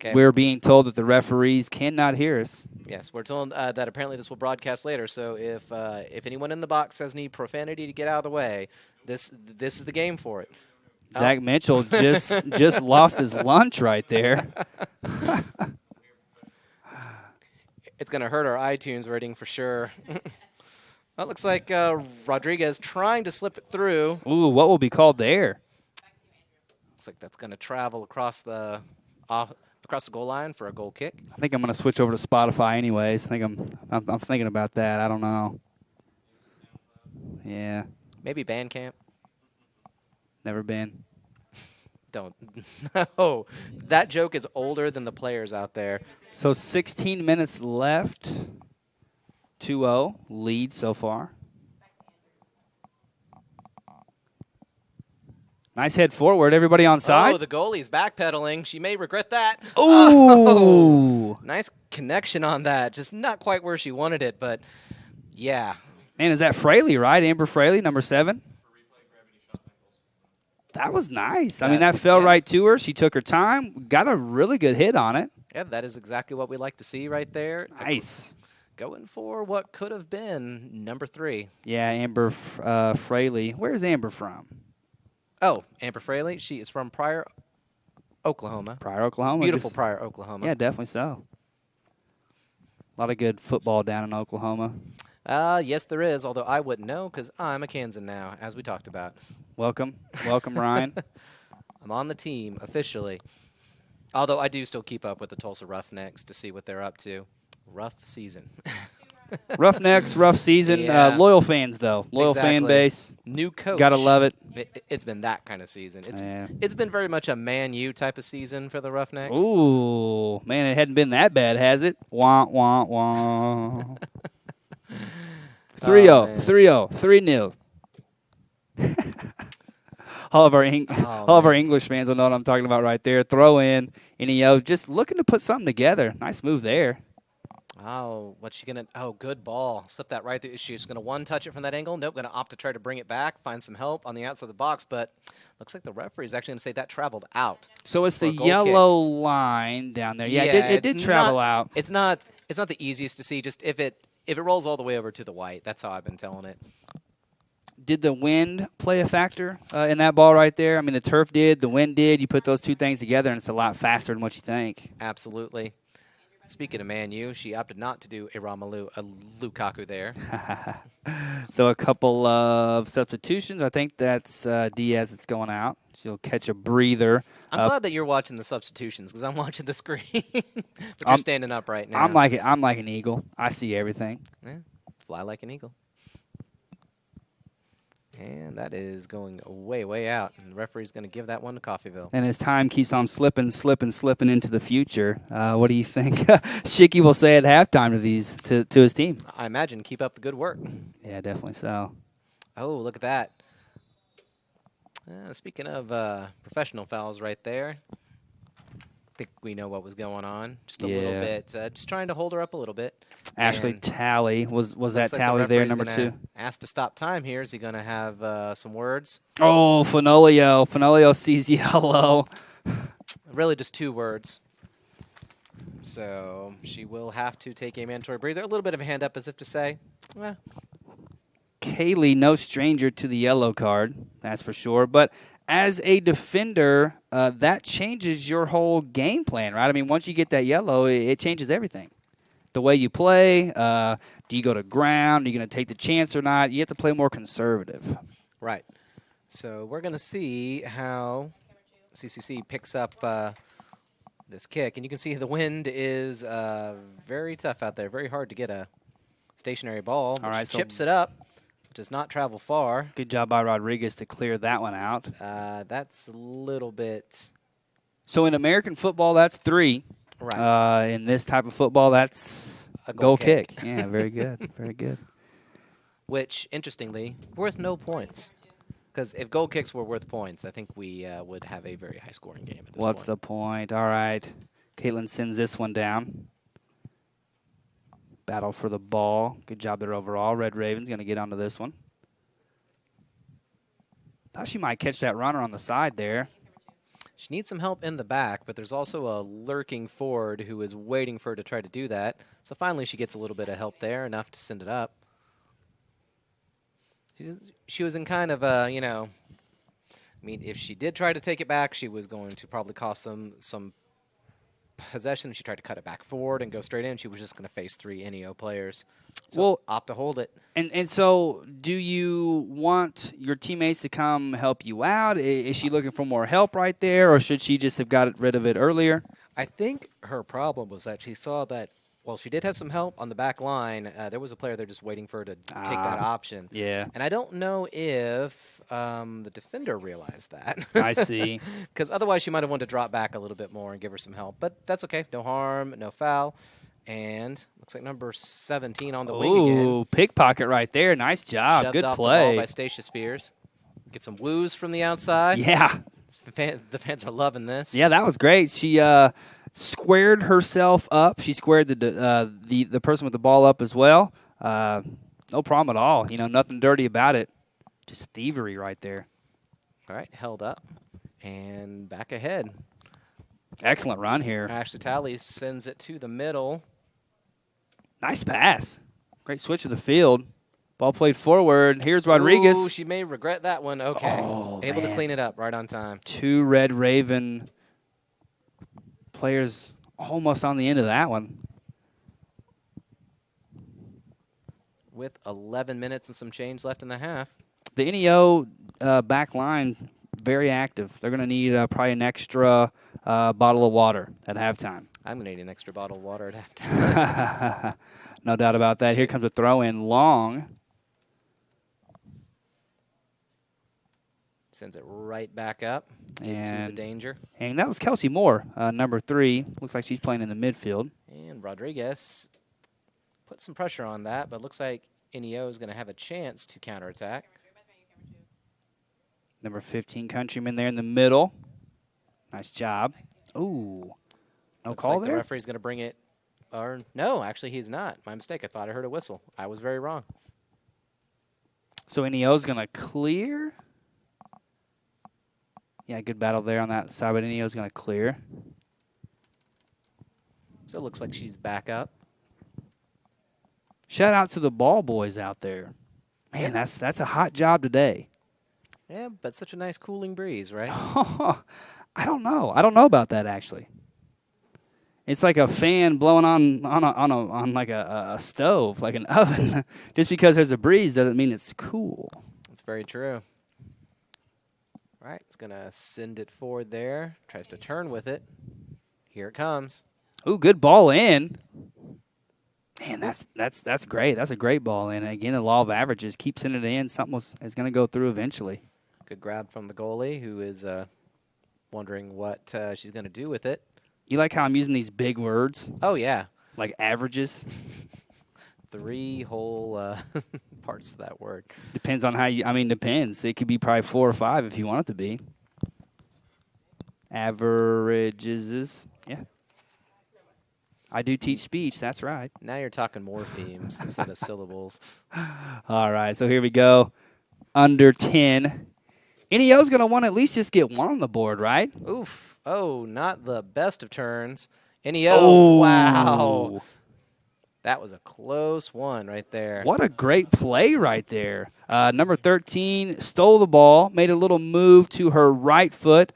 Okay. We're being told that the referees cannot hear us. Yes, we're told that apparently this will broadcast later. So if anyone in the box has any profanity to get out of the way, this is the game for it. Zach Mitchell just lost his lunch right there. It's going to hurt our iTunes rating for sure. It looks like Rodriguez trying to slip it through. Ooh, what will be called there? Looks like that's going to travel across the goal line for a goal kick. I think I'm going to switch over to Spotify anyways. I think I'm thinking about that. I don't know. Yeah. Maybe Bandcamp. Never been. Don't. No. That joke is older than the players out there. So 16 minutes left. 2-0 lead so far. Nice head forward. Everybody on side. Oh, the goalie's backpedaling. She may regret that. Ooh. Oh, nice connection on that. Just not quite where she wanted it, but yeah. Man, is that Fraley, right? Amber Fraley, number 7? That was nice. I mean, that fell right to her. She took her time. Got a really good hit on it. Yeah, that is exactly what we like to see right there. Nice. Going for what could have been number 3. Yeah, Amber Fraley. Where's Amber from? Oh, Amber Fraley. She is from Pryor, Oklahoma. Pryor, Oklahoma. Beautiful Pryor, Oklahoma. Yeah, definitely so. A lot of good football down in Oklahoma. Yes, there is, although I wouldn't know because I'm a Kansan now, as we talked about. Welcome. Welcome, Ryan. I'm on the team officially. Although I do still keep up with the Tulsa Roughnecks to see what they're up to. Rough season. Roughnecks, rough season. Yeah. Loyal fans, though. Loyal fan base. New coach. Gotta love it. It's been that kind of season. It's been very much a Man U type of season for the Roughnecks. Ooh, man, it hadn't been that bad, has it? Wah, wah, wah. 3-0, 3-0, 3-0. All of our English fans will know what I'm talking about right there. Throw in, and just looking to put something together. Nice move there. Oh, what's she gonna? Oh, good ball. Slip that right through. She's gonna one-touch it from that angle. Nope, gonna opt to try to bring it back, find some help on the outside of the box. But looks like the referee is actually gonna say that traveled out. So it's the yellow line down there. Yeah, it did travel out. It's not the easiest to see. Just if it rolls all the way over to the white, that's how I've been telling it. Did the wind play a factor in that ball right there? I mean, the turf did, the wind did. You put those two things together, and it's a lot faster than what you think. Absolutely. Speaking of Man U, she opted not to do a Lukaku there. So a couple of substitutions. I think that's Diaz that's going out. She'll catch a breather. I'm glad that you're watching the substitutions because I'm watching the screen. But you're standing up right now. I'm like an eagle. I see everything. Yeah, fly like an eagle. And that is going way, way out. And the referee's going to give that one to Coffeyville. And as time keeps on slipping into the future, what do you think Shicky will say at halftime to his team? I imagine keep up the good work. Yeah, definitely so. Oh, look at that. Speaking of professional fouls right there, I think we know what was going on. Just a little bit. Just trying to hold her up a little bit. Ashley Talley. Was that Talley there, number 2? Asked to stop time here. Is he going to have some words? Oh, Fenolio. Fenolio sees yellow. Really just 2 words. So she will have to take a mandatory breather. A little bit of a hand up as if to say, Kaylee, no stranger to the yellow card, that's for sure. But as a defender, that changes your whole game plan, right? I mean, once you get that yellow, it changes everything. The way you play, do you go to ground? Are you going to take the chance or not? You have to play more conservative. Right. So we're going to see how CCC picks up this kick. And you can see the wind is very tough out there, very hard to get a stationary ball. All right, chips it up. Does not travel far. Good job by Rodriguez to clear that one out. That's a little bit. So in American football, that's 3. Right. In this type of football, that's a goal kick. Yeah, very good. Very good. Which, interestingly, worth no points. Because if goal kicks were worth points, I think we would have a very high-scoring game at this point. What's the point? All right. Caitlin sends this one down. Battle for the ball. Good job there overall. Red Raven's going to get onto this one. Thought she might catch that runner on the side there. She needs some help in the back, but there's also a lurking forward who is waiting for her to try to do that. So finally she gets a little bit of help there, enough to send it up. She was in kind of a, you know, I mean, if she did try to take it back, she was going to probably cost them some possession. She tried to cut it back forward and go straight in. She was just going to face 3 NEO players. So well, opt to hold it. And so do you want your teammates to come help you out? Is she looking for more help right there, or should she just have got rid of it earlier? I think her problem was that she saw that, well, she did have some help on the back line. There was a player there just waiting for her to take that option. Yeah. And I don't know if the defender realized that. I see. Because otherwise she might have wanted to drop back a little bit more and give her some help. But that's okay. No harm, no foul. And looks like number 17 on the wing again. Ooh, pickpocket right there. Nice job. Shoved Good off play. The ball by Stacia Spears. Get some woos from the outside. Yeah. The fans are loving this. Yeah, that was great. She squared herself up. She squared the person with the ball up as well. No problem at all. You know, nothing dirty about it. Just thievery right there. All right, held up and back ahead. Excellent run here. Ashley Talley sends it to the middle. Nice pass. Great switch of the field. Ball played forward. Here's Rodriguez. Ooh, she may regret that one. Okay. Able to clean it up right on time. 2 Red Raven players almost on the end of that one. With 11 minutes and some change left in the half. The NEO back line, very active. They're going to need probably an extra bottle of water at halftime. I'm going to need an extra bottle of water at halftime. No doubt about that. Here comes a throw in long. Sends it right back up into the danger. And that was Kelsey Moore, number 3. Looks like she's playing in the midfield. And Rodriguez put some pressure on that, but looks like NEO is going to have a chance to counterattack. Number 15 Countryman there in the middle. Nice job. Ooh. No Looks call like there? The referee's going to bring it. Or no, actually he's not. My mistake. I thought I heard a whistle. I was very wrong. So NEO's going to clear. Yeah, good battle there on that side, but NEO's going to clear. So it looks like she's back up. Shout out to the ball boys out there. Man, that's a hot job today. Yeah, but such a nice cooling breeze, right? I don't know. I don't know about that actually. It's like a fan blowing on like a stove, like an oven. Just because there's a breeze doesn't mean it's cool. That's very true. All right, it's gonna send it forward there. Tries to turn with it. Here it comes. Ooh, good ball in. Man, that's great. That's a great ball in. And again, the law of averages. Keep sending it in. Something is going to go through eventually. Good grab from the goalie, who is wondering what she's going to do with it. You like how I'm using these big words? Oh, yeah. Like averages? 3 whole parts of that word. Depends on how you, depends. It could be probably 4 or 5 if you want it to be. Averages. Yeah. I do teach speech. That's right. Now you're talking morphemes instead of syllables. All right, so here we go. Under 10. NEO's going to want to at least just get 1 on the board, right? Oof. Oh, not the best of turns. NEO. Oh. Wow. That was a close one right there. What a great play right there. Number 13 stole the ball, made a little move to her right foot.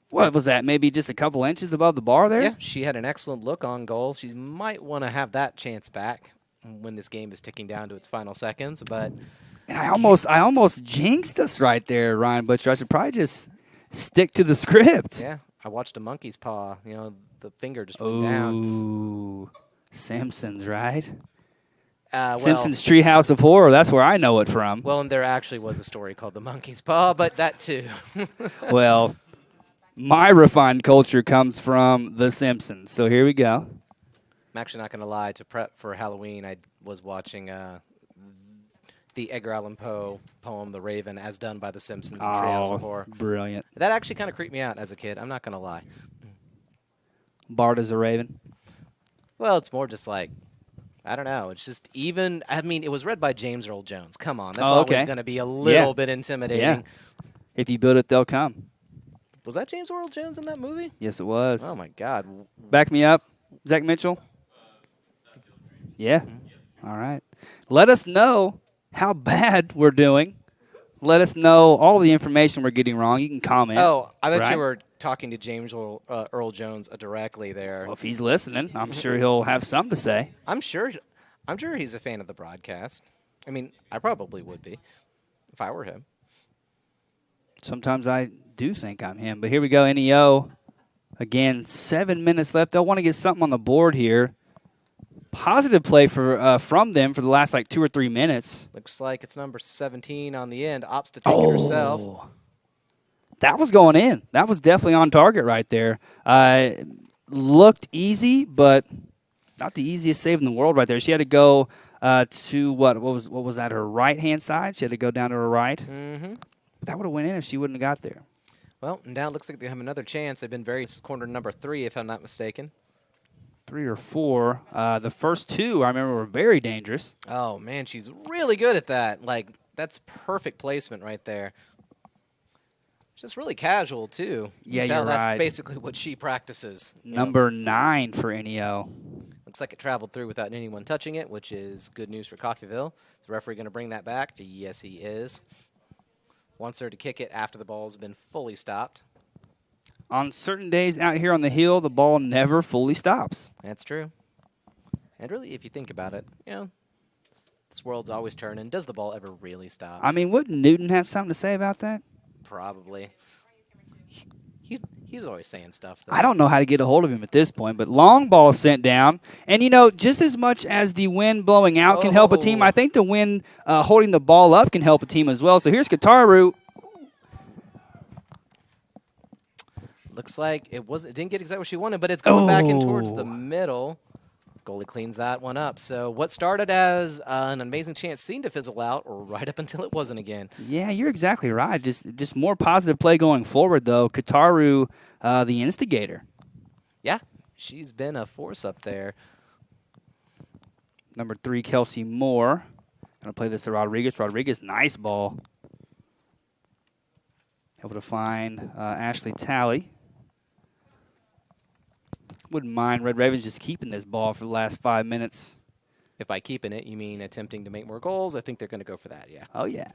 What was that, maybe just a couple inches above the bar there? Yeah, she had an excellent look on goal. She might want to have that chance back when this game is ticking down to its final seconds. But and I almost jinxed us right there, Ryan Butcher. I should probably just stick to the script. Yeah, I watched a monkey's paw. You know, the finger just went down. Ooh, Simpsons, right? Well, Simpsons Treehouse of Horror. That's where I know it from. Well, and there actually was a story called The Monkey's Paw, but that too. Well, my refined culture comes from The Simpsons. So here we go. I'm actually not going to lie. To prep for Halloween, I was watching the Edgar Allan Poe poem, The Raven, as done by The Simpsons and Treehouse of Horror. Brilliant. That actually kind of creeped me out as a kid. I'm not going to lie. Bart is a raven? Well, it's more just like, I don't know. It's just even, it was read by James Earl Jones. Come on. That's always going to be a little bit intimidating. Yeah. If you build it, they'll come. Was that James Earl Jones in that movie? Yes, it was. Oh, my God. Back me up, Zach Mitchell. Yeah. All right. Let us know how bad we're doing. Let us know all the information we're getting wrong. You can comment. Oh, I thought you were talking to James Earl Jones directly there. Well, if he's listening, I'm sure he'll have something to say. I'm sure he's a fan of the broadcast. I mean, I probably would be if I were him. Sometimes I do think I'm him. But here we go, NEO. Again, 7 minutes left. They'll want to get something on the board here. Positive play from them for the last, 2 or 3 minutes. Looks like it's number 17 on the end. Opts to take it herself. That was going in. That was definitely on target right there. Looked easy, but not the easiest save in the world right there. She had to go to what was that, her right-hand side? She had to go down to her right. Mm-hmm. That would have went in if she wouldn't have got there. Well, now it looks like they have another chance. They've been corner number 3, if I'm not mistaken. 3 or 4. The first 2, I remember, were very dangerous. Oh, man, she's really good at that. That's perfect placement right there. Just really casual, too. Yeah, you're right. That's basically what she practices. Number 9 for NEO. Looks like it traveled through without anyone touching it, which is good news for Coffeyville. Is the referee going to bring that back? Yes, he is. Wants her to kick it after the ball's been fully stopped. On certain days out here on the hill, the ball never fully stops. That's true. And really, if you think about it, this world's always turning. Does the ball ever really stop? I mean, wouldn't Newton have something to say about that? Probably. He's always saying stuff, though. I don't know how to get a hold of him at this point, but long ball sent down. And, just as much as the wind blowing out can help a team, I think the wind holding the ball up can help a team as well. So here's Kataru. Looks like it didn't get exactly what she wanted, but it's going back in towards the middle. Goalie cleans that one up. So what started as an amazing chance seemed to fizzle out right up until it wasn't again. Yeah, you're exactly right. Just more positive play going forward, though. Kataru, the instigator. Yeah, she's been a force up there. Number 3, Kelsey Moore. Going to play this to Rodriguez. Rodriguez, nice ball. Able to find Ashley Talley. Wouldn't mind Red Ravens just keeping this ball for the last 5 minutes. If by keeping it, you mean attempting to make more goals, I think they're going to go for that, yeah. Oh, yeah.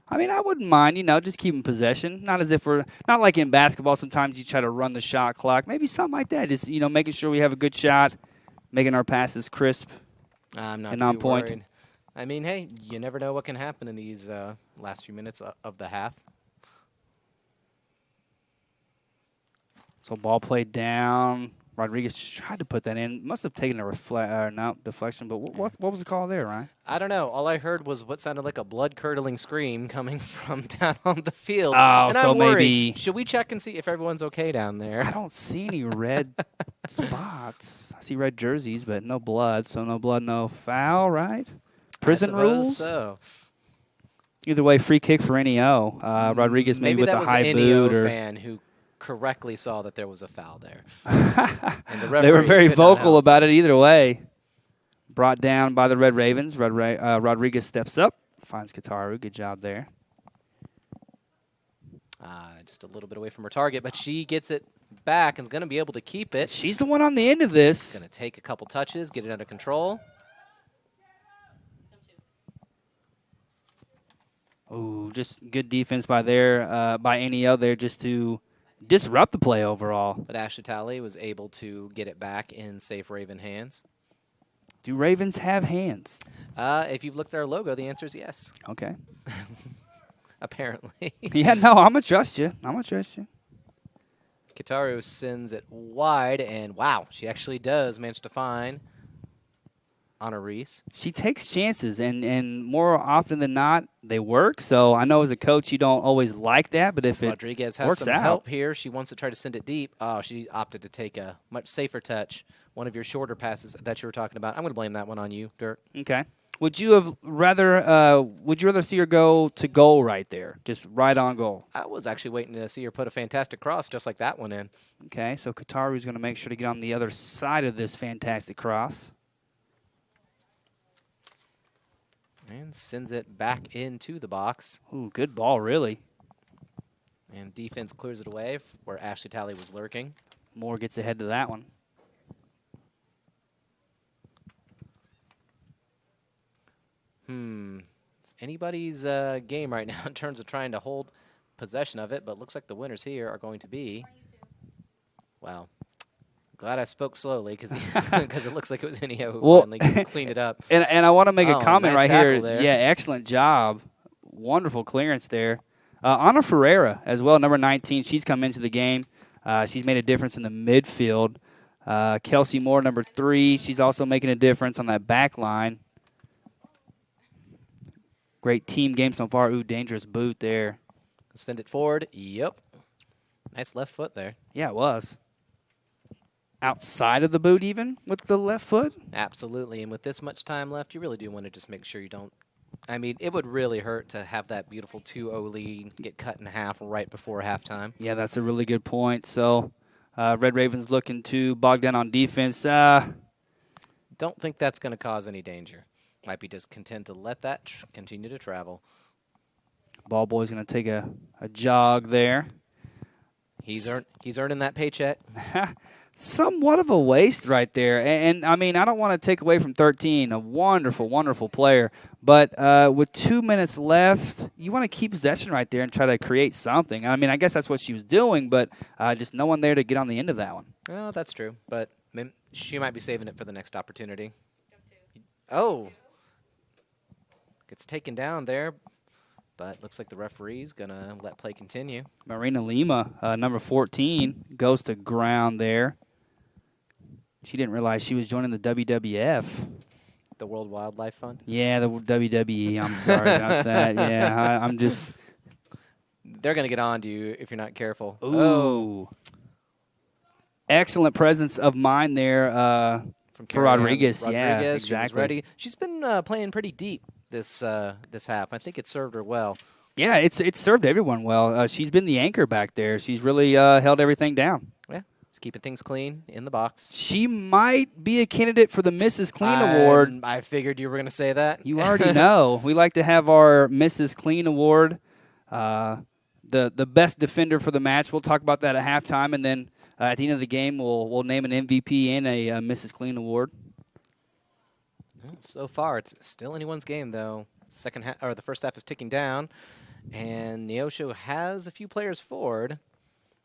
I mean, I wouldn't mind, just keeping possession. Not as if not like in basketball, sometimes you try to run the shot clock. Maybe something like that. Just, making sure we have a good shot, making our passes crisp and on point. Worried. I mean, hey, you never know what can happen in these last few minutes of the half. So ball played down. Rodriguez tried to put that in. Must have taken a deflection, but what was the call there, Ryan? I don't know. All I heard was what sounded like a blood-curdling scream coming from down on the field. Oh, and so I'm worried. maybe... Should we check and see if everyone's okay down there? I don't see any red spots. I see red jerseys, but no blood. So no blood, no foul, right? Prison rules? So. Either way, free kick for NEO. Rodriguez maybe with a high boot. Or fan who correctly saw that there was a foul there. And they were very vocal about it either way. Brought down by the Red Ravens. Rodriguez steps up, finds Kataru. Good job there. Just a little bit away from her target, but she gets it back and is going to be able to keep it. She's the one on the end of this. Going to take a couple touches, get it under control. Ooh, just good defense by NEO there just to disrupt the play overall. But Ashley Talley was able to get it back in safe Raven hands. Do Ravens have hands? If you've looked at our logo, the answer is yes. Okay. Apparently. Yeah, no, I'm going to trust you. Kataru sends it wide, and wow, she actually does manage to find Anna Reese. She takes chances, and more often than not, they work. So I know as a coach you don't always like that, but if Rodriguez it works has some out. help here, she wants to try to send it deep. Oh, she opted to take a much safer touch, one of your shorter passes that you were talking about. I'm going to blame that one on you, Dirk. Okay. Would you rather see her go to goal right there, just right on goal? I was actually waiting to see her put a fantastic cross just like that one in. Okay, so Kataru's going to make sure to get on the other side of this fantastic cross. And sends it back into the box. Ooh, good ball, really. And defense clears it away where Ashley Talley was lurking. Moore gets ahead to that one. It's anybody's game right now in terms of trying to hold possession of it, but looks like the winners here are going to be, well, glad I spoke slowly because it looks like it was NEO who finally cleaned it up. And I want to make a comment nice right here. There. Yeah, excellent job. Wonderful clearance there. Ana Ferreira as well, number 19. She's come into the game. She's made a difference in the midfield. Kelsey Moore, number 3. She's also making a difference on that back line. Great team game so far. Ooh, dangerous boot there. Send it forward. Yep. Nice left foot there. Yeah, it was. Outside of the boot even with the left foot? Absolutely. And with this much time left, you really do want to just make sure you don't. I mean, it would really hurt to have that beautiful 2-0 lead get cut in half right before halftime. Yeah, that's a really good point. So, Red Ravens looking to bog down on defense. Don't think that's going to cause any danger. Might be just content to let that continue to travel. Ball boy's going to take a jog there. He's earning that paycheck. Somewhat of a waste right there. And I mean, I don't want to take away from 13, a wonderful, wonderful player. But with 2 minutes left, you want to keep possession right there and try to create something. I mean, I guess that's what she was doing, but just no one there to get on the end of that one. Oh, that's true. But she might be saving it for the next opportunity. Oh. Gets taken down there. But looks like the referee's going to let play continue. Marina Lima, number 14, goes to ground there. She didn't realize she was joining the WWF. The World Wildlife Fund? Yeah, the WWE. I'm sorry about that. Yeah, I'm just... They're going to get on to you if you're not careful. Ooh. Oh. Excellent presence of mind there for Rodriguez. Yeah, exactly. She was ready. She's been playing pretty deep this half. I think it served her well. Yeah, it's served everyone well. She's been the anchor back there. She's really held everything down. Yeah, just keeping things clean in the box. She might be a candidate for the Mrs. Clean Award. I figured you were going to say that. You already know. We like to have our Mrs. Clean Award, the best defender for the match. We'll talk about that at halftime, and then at the end of the game, we'll name an MVP and a Mrs. Clean Award. So far, it's still anyone's game, though. The first half is ticking down, and Neosho has a few players forward.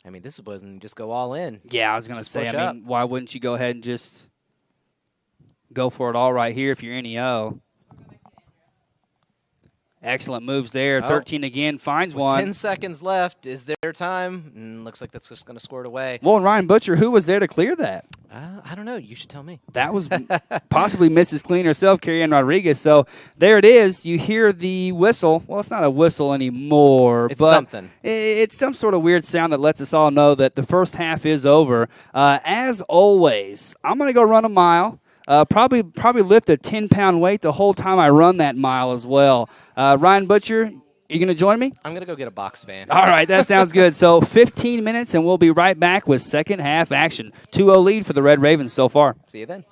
I mean, this wouldn't just go all in. Yeah, I was going to say, I mean, why wouldn't you go ahead and just go for it all right here if you're NEO? Excellent moves there. 13 again, finds one. 10 seconds left. Is there time? Looks like that's just going to score it away. Well, Ryan Butcher, who was there to clear that? I don't know. You should tell me. That was possibly Mrs. Clean herself, Carrie-Ann Rodriguez. So there it is. You hear the whistle. Well, it's not a whistle anymore. It's but something. It's some sort of weird sound that lets us all know that the first half is over. As always, I'm going to go run a mile. Probably lift a 10-pound weight the whole time I run that mile as well. Ryan Butcher, you going to join me? I'm going to go get a box fan. All right, that sounds good. So 15 minutes, and we'll be right back with second half action. 2-0 lead for the Red Ravens so far. See you then.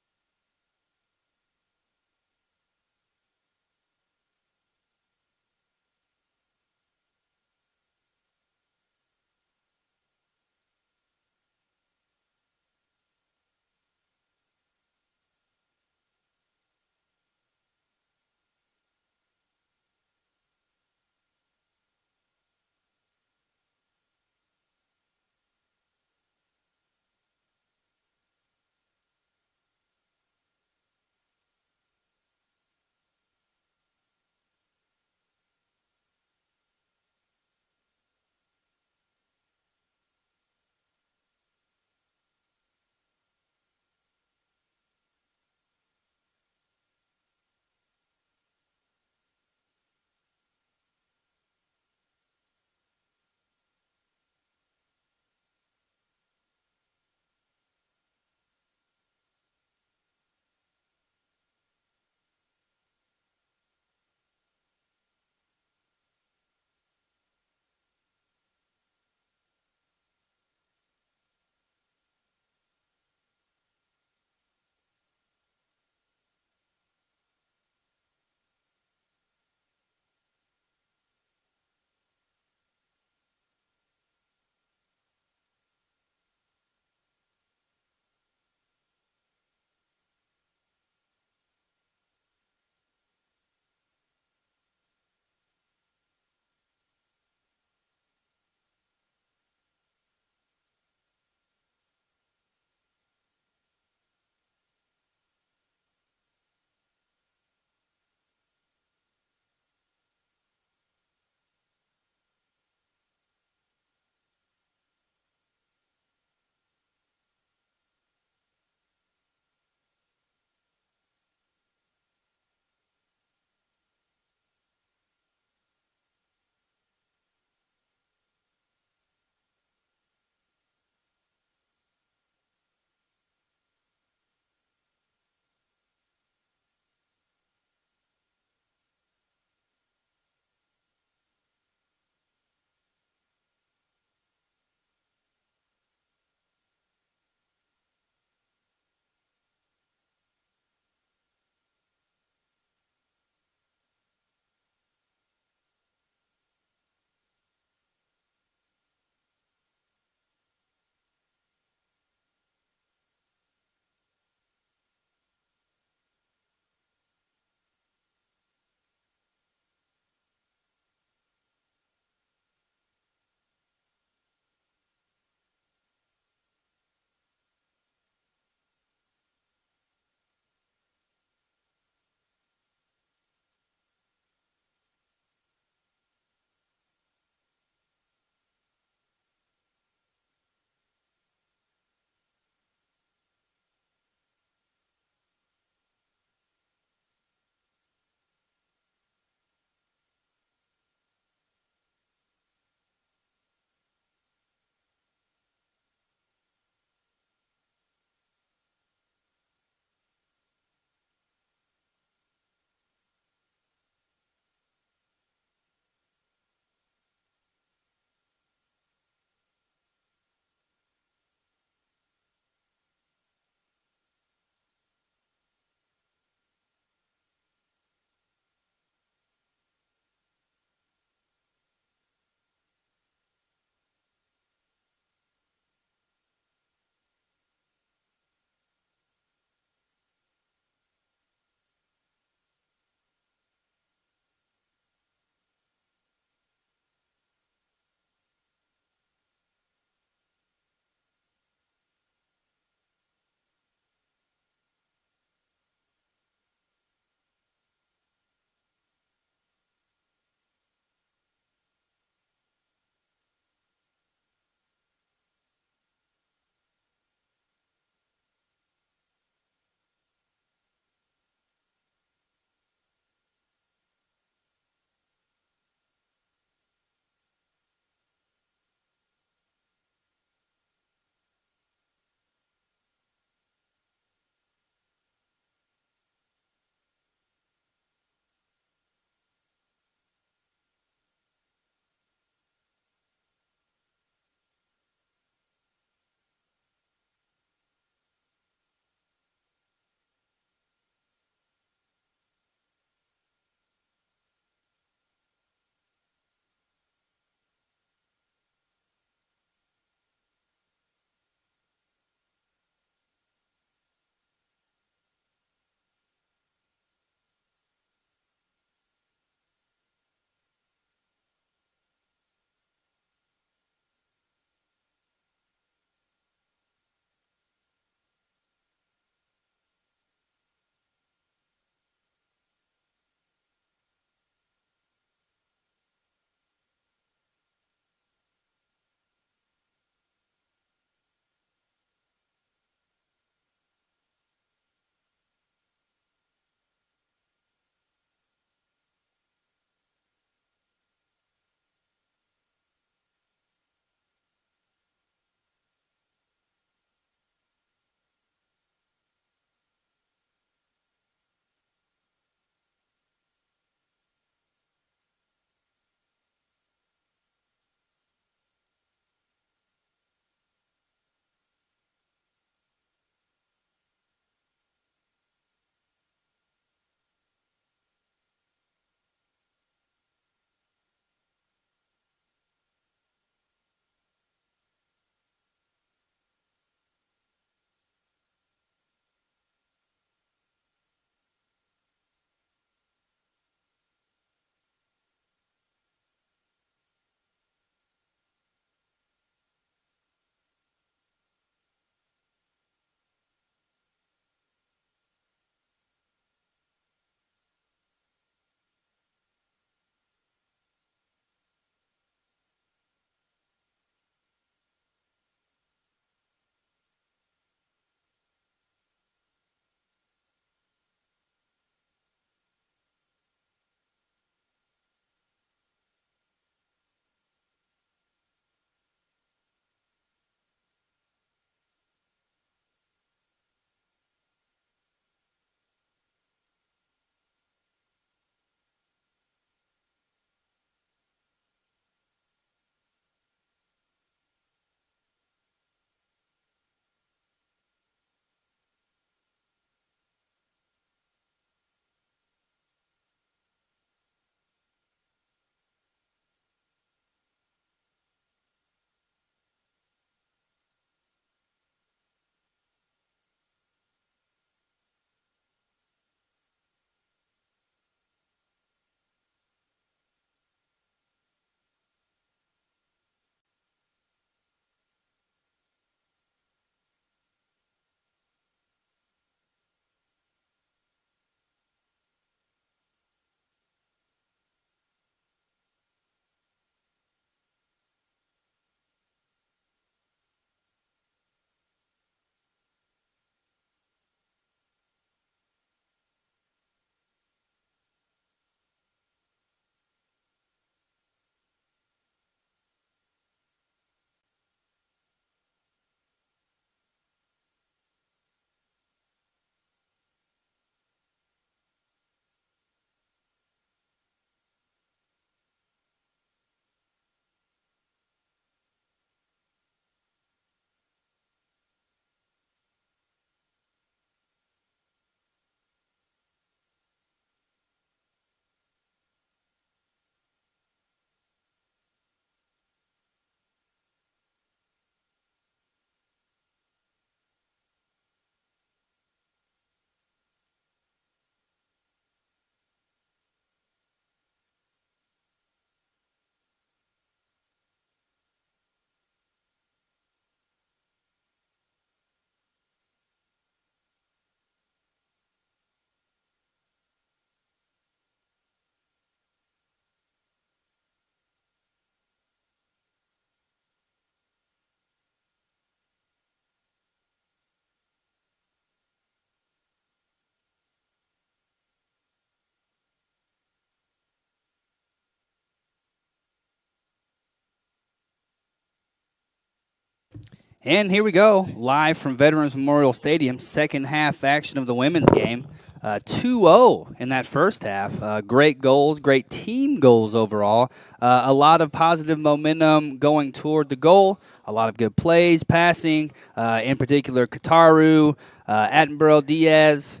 And here we go, live from Veterans Memorial Stadium, second half action of the women's game. 2-0 in that first half. Great goals, great team goals overall. A lot of positive momentum going toward the goal. A lot of good plays, passing, in particular Kataru, Attenborough, Diaz.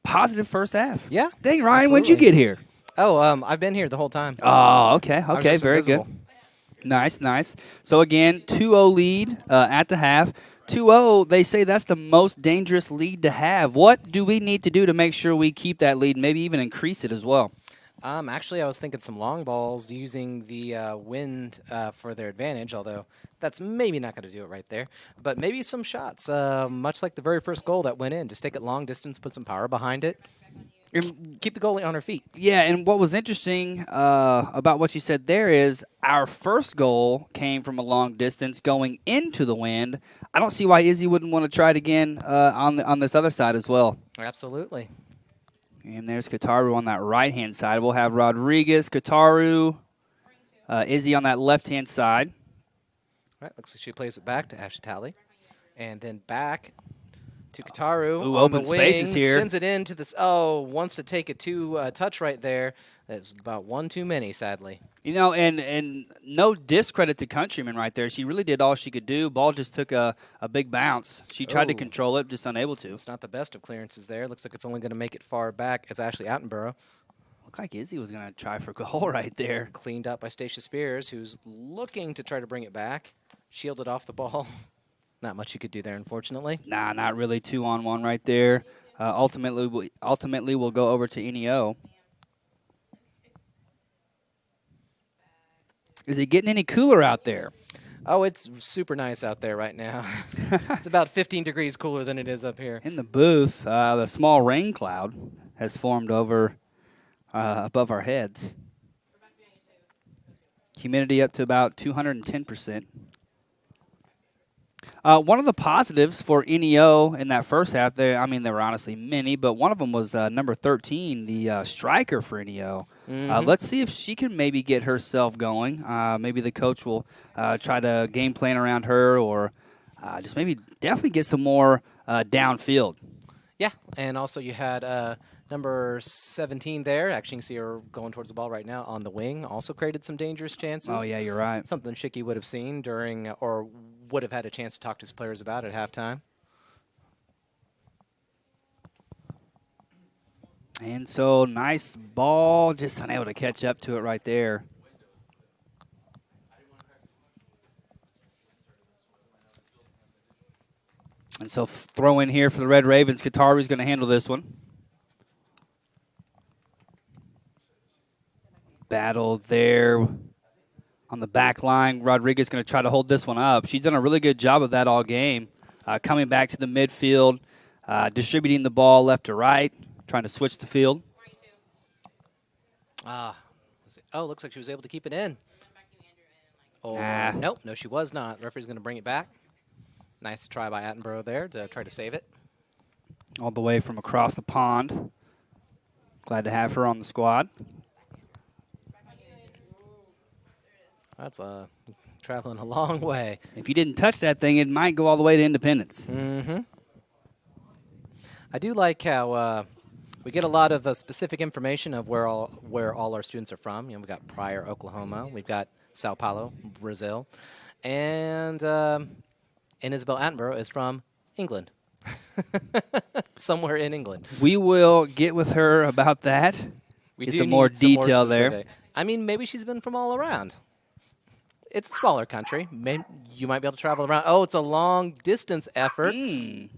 Positive first half. Yeah. Dang, Ryan, when'd you get here? Oh, I've been here the whole time. Oh, okay, very good. Nice, nice. So, again, 2-0 lead at the half. 2-0, they say that's the most dangerous lead to have. What do we need to do to make sure we keep that lead, maybe even increase it as well? Actually, I was thinking some long balls using the wind for their advantage, although that's maybe not going to do it right there. But maybe some shots, much like the very first goal that went in. Just take it long distance, put some power behind it. Keep the goalie on her feet. Yeah, and what was interesting about what you said there is our first goal came from a long distance going into the wind. I don't see why Izzy wouldn't want to try it again on this other side as well. Absolutely. And there's Kataru on that right-hand side. We'll have Rodriguez, Kataru, Izzy on that left-hand side. All right, looks like she plays it back to Ashtali. And then back to Kataru. Ooh, open spaces here. Sends it into this. Oh, wants to take it to touch right there. That's about one too many, sadly. You know, and no discredit to Countryman right there. She really did all she could do. Ball just took a big bounce. She tried to control it, just unable to. It's not the best of clearances there. Looks like it's only going to make it far back as Ashley Attenborough. Looked like Izzy was going to try for goal right there. Cleaned up by Stacia Spears, who's looking to try to bring it back. Shielded off the ball. Not much you could do there, unfortunately. Nah, not really. 2-on-1 right there. Ultimately, we'll go over to NEO. Is it getting any cooler out there? Oh, it's super nice out there right now. It's about 15 degrees cooler than it is up here. In the booth, the small rain cloud has formed over above our heads. Humidity up to about 210%. One of the positives for NEO in that first half, there were honestly many, but one of them was number 13, the striker for NEO. Let's see if she can maybe get herself going. Maybe the coach will try to game plan around her or just maybe definitely get some more downfield. Yeah, and also you had number 17 there. Actually, you can see her going towards the ball right now on the wing. Also created some dangerous chances. Oh, yeah, you're right. Something Shicky would have seen during or would have had a chance to talk to his players about at halftime. And so, nice ball, just unable to catch up to it right there. And so, throw in here for the Red Ravens. Kataru's going to handle this one. Battle there on the back line. Rodriguez going to try to hold this one up. She's done a really good job of that all game. Coming back to the midfield, distributing the ball left to right, trying to switch the field. Looks like she was able to keep it in. Oh, nope, no, she was not. The referee's going to bring it back. Nice try by Attenborough there to try to save it. All the way from across the pond. Glad to have her on the squad. That's traveling a long way. If you didn't touch that thing, it might go all the way to Independence. Mm-hmm. I do like how we get a lot of specific information of where all our students are from. You know, we've got Pryor, Oklahoma. We've got Sao Paulo, Brazil. And Isabel Attenborough is from England. Somewhere in England. We will get with her about that. Get some more detail there. I mean, maybe she's been from all around. It's a smaller country. You might be able to travel around. Oh, it's a long-distance effort.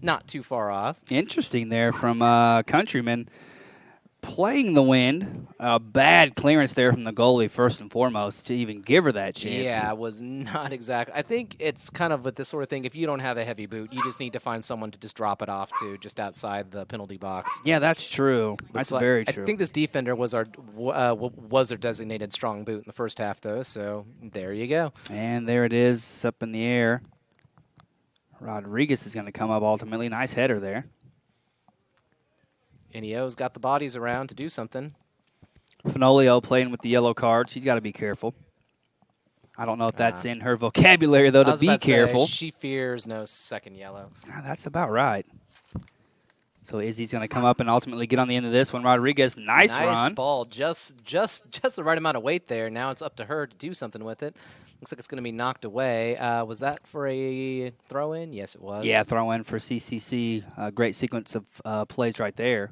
Not too far off. Interesting there from Countryman. Playing the wind. A bad clearance there from the goalie, first and foremost, to even give her that chance. Yeah, it was not exactly. I think it's kind of with this sort of thing, if you don't have a heavy boot, you just need to find someone to just drop it off to just outside the penalty box. Yeah, that's true. That's very true. I think this defender was our designated strong boot in the first half, though, so there you go. And there it is up in the air. Rodriguez is going to come up ultimately. Nice header there. NEO's got the bodies around to do something. Fenolio playing with the yellow cards. He's got to be careful. I don't know if that's in her vocabulary, though, to be careful. She fears no second yellow. That's about right. So Izzy's going to come up and ultimately get on the end of this one. Rodriguez, nice run. Nice ball. Just the right amount of weight there. Now it's up to her to do something with it. Looks like it's going to be knocked away. Was that for a throw-in? Yes, it was. Yeah, throw-in for CCC. Great sequence of plays right there.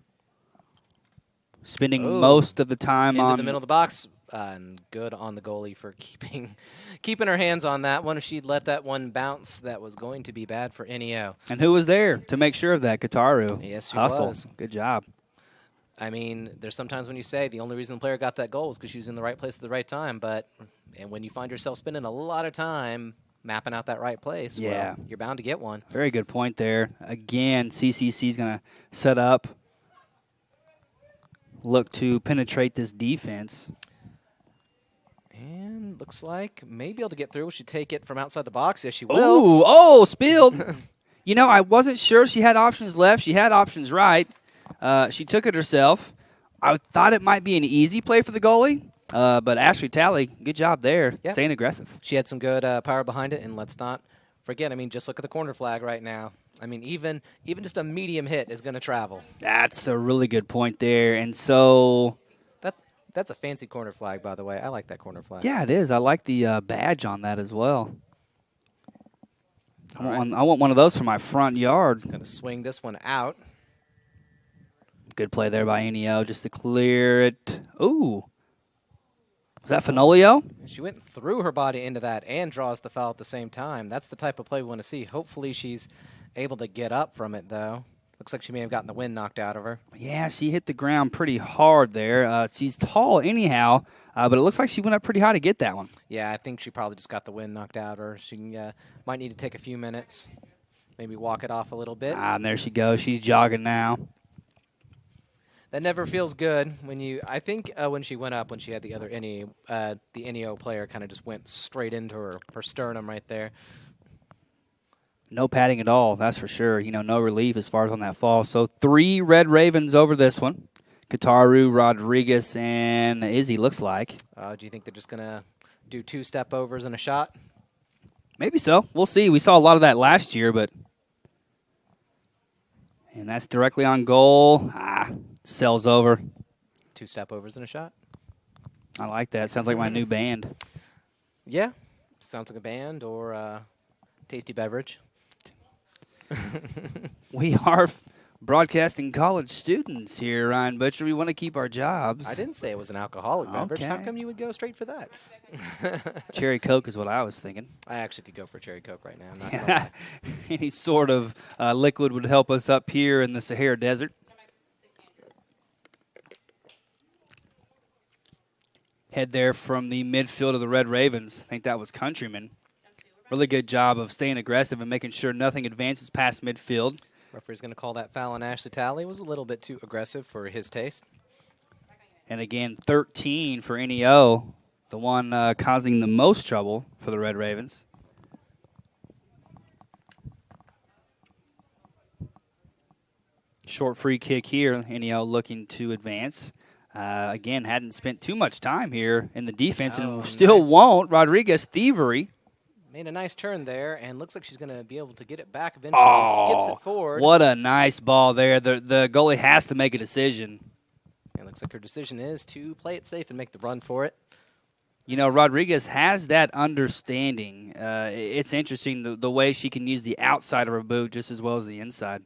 Spending most of the time into the middle of the box. And good on the goalie for keeping her hands on that one. If she'd let that one bounce, that was going to be bad for NEO. And who was there to make sure of that? Kataru. Yes, she Hustle. was. Good job. I mean, there's sometimes when you say the only reason the player got that goal was because she was in the right place at the right time. And when you find yourself spending a lot of time mapping out that right place, well, you're bound to get one. Very good point there. Again, CCC's going to set up, look to penetrate this defense. And looks like maybe able to get through. Will she take it from outside the box? Yes, she will. Oh, spilled. I wasn't sure she had options left. She had options right. She took it herself. I thought it might be an easy play for the goalie, but Ashley Talley, good job there, staying aggressive. She had some good power behind it, and let's not forget, just look at the corner flag right now. Even just a medium hit is going to travel. That's a really good point there, and so... That's a fancy corner flag, by the way. I like that corner flag. Yeah, it is. I like the badge on that as well. I want one of those for my front yard. Going to swing this one out. Good play there by NEO just to clear it. Ooh. Was that Fenolio? She went through her body into that and draws the foul at the same time. That's the type of play we want to see. Hopefully she's able to get up from it, though. Looks like she may have gotten the wind knocked out of her. Yeah, she hit the ground pretty hard there. She's tall anyhow, but it looks like she went up pretty high to get that one. Yeah, I think she probably just got the wind knocked out of her. She might need to take a few minutes, maybe walk it off a little bit. And there she goes. She's jogging now. That never feels good when you. I think when she went up, when she had the other the NEO player kind of just went straight into her sternum right there. No padding at all, that's for sure. No relief as far as on that fall. So 3 Red Ravens over this one. Kataru, Rodriguez, and Izzy looks like. Do you think they're just going to do 2 step overs and a shot? Maybe so. We'll see. We saw a lot of that last year, but... And that's directly on goal. Sails over. 2 step overs and a shot. I like that. Sounds like my new band. Yeah. Sounds like a band or a tasty beverage. We are broadcasting college students here, Ryan Butcher. We want to keep our jobs. I didn't say it was an alcoholic beverage. How come you would go straight for that? Cherry Coke is what I was thinking. I actually could go for Cherry Coke right now. I'm not Any sort of liquid would help us up here in the Sahara Desert. Head there from the midfield of the Red Ravens. I think that was Countryman. Really good job of staying aggressive and making sure nothing advances past midfield. Referee's going to call that foul on Ashley Talley. It was a little bit too aggressive for his taste. And again, 13 for NEO, the one causing the most trouble for the Red Ravens. Short free kick here, NEO looking to advance. Again, hadn't spent too much time here in the defense and still won't. Rodriguez, thievery. Made a nice turn there, and looks like she's going to be able to get it back eventually. Skips it forward. What a nice ball there. The goalie has to make a decision. And looks like her decision is to play it safe and make the run for it. Rodriguez has that understanding. It's interesting the way she can use the outside of her boot just as well as the inside.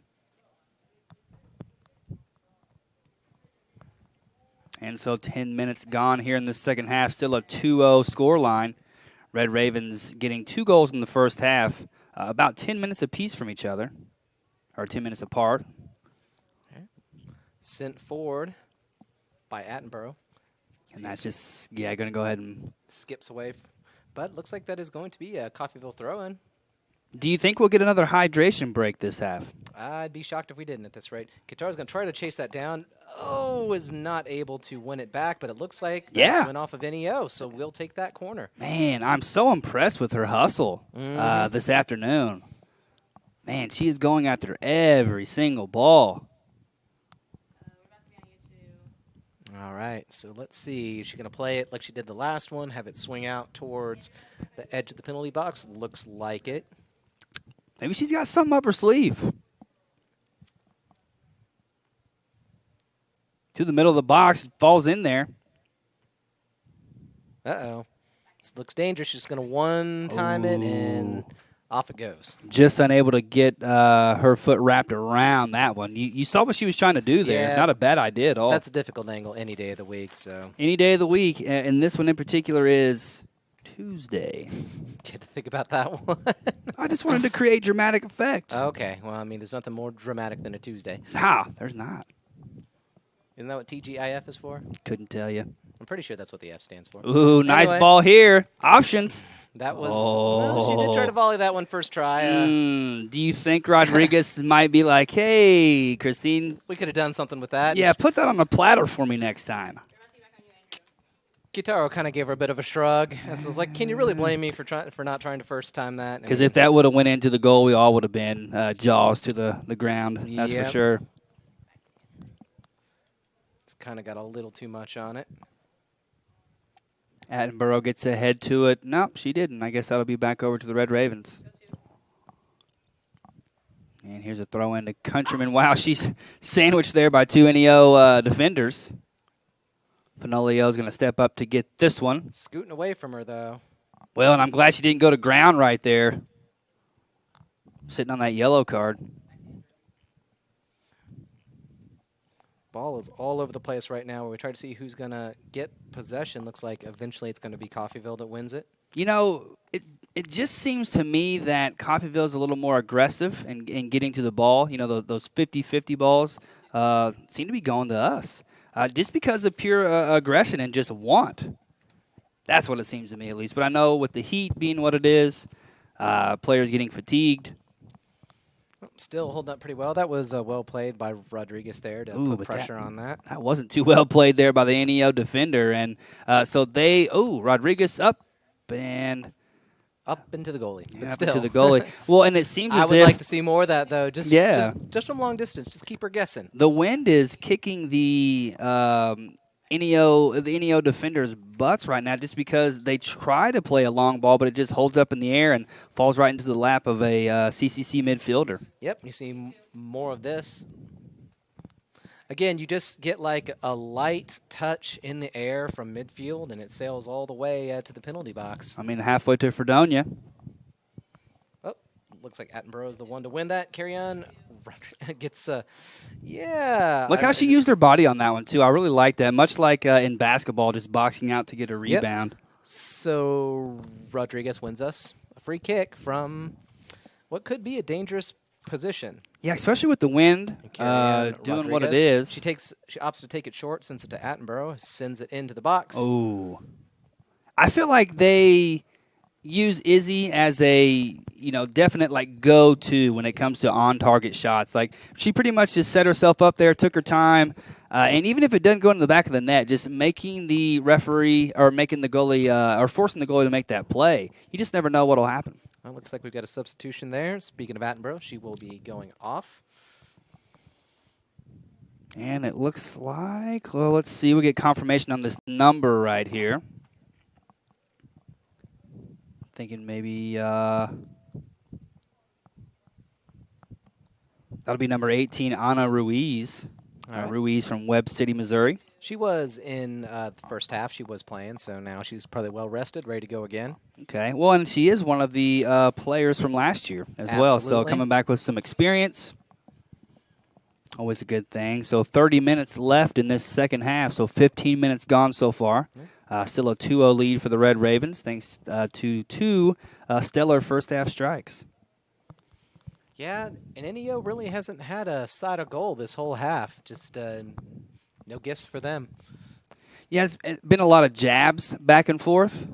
And so 10 minutes gone here in the second half. Still a 2-0 scoreline. Red Ravens getting 2 goals in the first half, about 10 minutes apiece from each other, or 10 minutes apart. Okay. Sent forward by Attenborough. And that's just, going to go ahead and... Skips away. But looks like that is going to be a Coffeyville throw-in. Do you think we'll get another hydration break this half? I'd be shocked if we didn't at this rate. Qatar's going to try to chase that down. Was not able to win it back, but it looks like that went off of NEO, so we'll take that corner. Man, I'm so impressed with her hustle this afternoon. Man, she is going after every single ball. All right, so let's see. Is she going to play it like she did the last one, have it swing out towards the edge of the penalty box? Looks like it. Maybe she's got something up her sleeve. To the middle of the box, falls in there. Uh-oh. This looks dangerous. She's going to one-time it, and off it goes. Just unable to get her foot wrapped around that one. You saw what she was trying to do there. Yeah, not a bad idea at all. That's a difficult angle any day of the week. So any day of the week, and this one in particular is Tuesday. Get to think about that one. I just wanted to create dramatic effect. Okay. Well, I mean, there's nothing more dramatic than a Tuesday. How? There's not. Isn't that what TGIF is for? Couldn't tell you. I'm pretty sure that's what the F stands for. Ooh, nice ball here. Options. That was. Well, she did try to volley that one first try. Do you think Rodriguez might be like, hey, Christine? We could have done something with that. Yeah, put that on a platter for me next time. Kitaro kind of gave her a bit of a shrug. And was like, can you really blame me for not trying to first time that? Because if that would have went into the goal, we all would have been jaws to the ground. That's for sure. It's kind of got a little too much on it. Attenborough gets ahead to it. Nope, she didn't. I guess that'll be back over to the Red Ravens. And here's a throw in to Countryman. Wow, she's sandwiched there by two NEO defenders. Fenolio's going to step up to get this one. Scooting away from her, though. Well, and I'm glad she didn't go to ground right there. Sitting on that yellow card. Ball is all over the place right now. We try to see who's going to get possession. Looks like eventually it's going to be Coffeyville that wins it. You know, it just seems to me that Coffeyville's a little more aggressive in getting to the ball. You know, those 50-50 balls seem to be going to us. Just because of pure aggression and just want. That's what it seems to me, at least. But I know with the heat being what it is, players getting fatigued. Still holding up pretty well. That was well played by Rodriguez there to put pressure on that. That wasn't too well played there by the NEO defender. And so Rodriguez up and... Up into the goalie. Yeah, up into the goalie. Well, and it seems as if... I would like to see more of that, though. Just from long distance. Just keep her guessing. The wind is kicking the NEO defenders' butts right now just because they try to play a long ball, but it just holds up in the air and falls right into the lap of a CCC midfielder. Yep, you see more of this. Again, you just get like a light touch in the air from midfield, and it sails all the way to the penalty box. I mean, halfway to Fredonia. Oh, looks like Attenborough is the one to win that. Carry on. Gets, yeah. Look how she used her body on that one, too. I really like that. Much like in basketball, just boxing out to get a rebound. Yep. So Rodriguez wins us a free kick from what could be a dangerous position. Yeah, especially with the wind doing what it is. She opts to take it short, sends it to Attenborough, sends it into the box. Oh, I feel like they use Izzy as a definite like go-to when it comes to on-target shots. Like she pretty much just set herself up there, took her time, and even if it doesn't go into the back of the net, just making the referee or making the goalie or forcing the goalie to make that play. You just never know what'll happen. Well, looks like we've got a substitution there. Speaking of Attenborough, she will be going off. And it looks like, well, let's see. We get confirmation on this number right here. Thinking maybe that'll be number 18, Ana Ruiz. Right. Ruiz from Webb City, Missouri. She was in the first half. She was playing, so now she's probably well rested, ready to go again. Okay. Well, and she is one of the players from last year as well. So coming back with some experience, always a good thing. So 30 minutes left in this second half. So 15 minutes gone so far. Still a 2-0 lead for the Red Ravens, thanks to two stellar first-half strikes. Yeah, and NEO really hasn't had a side of goal this whole half. Just no gifts for them. Yeah, it's been a lot of jabs back and forth.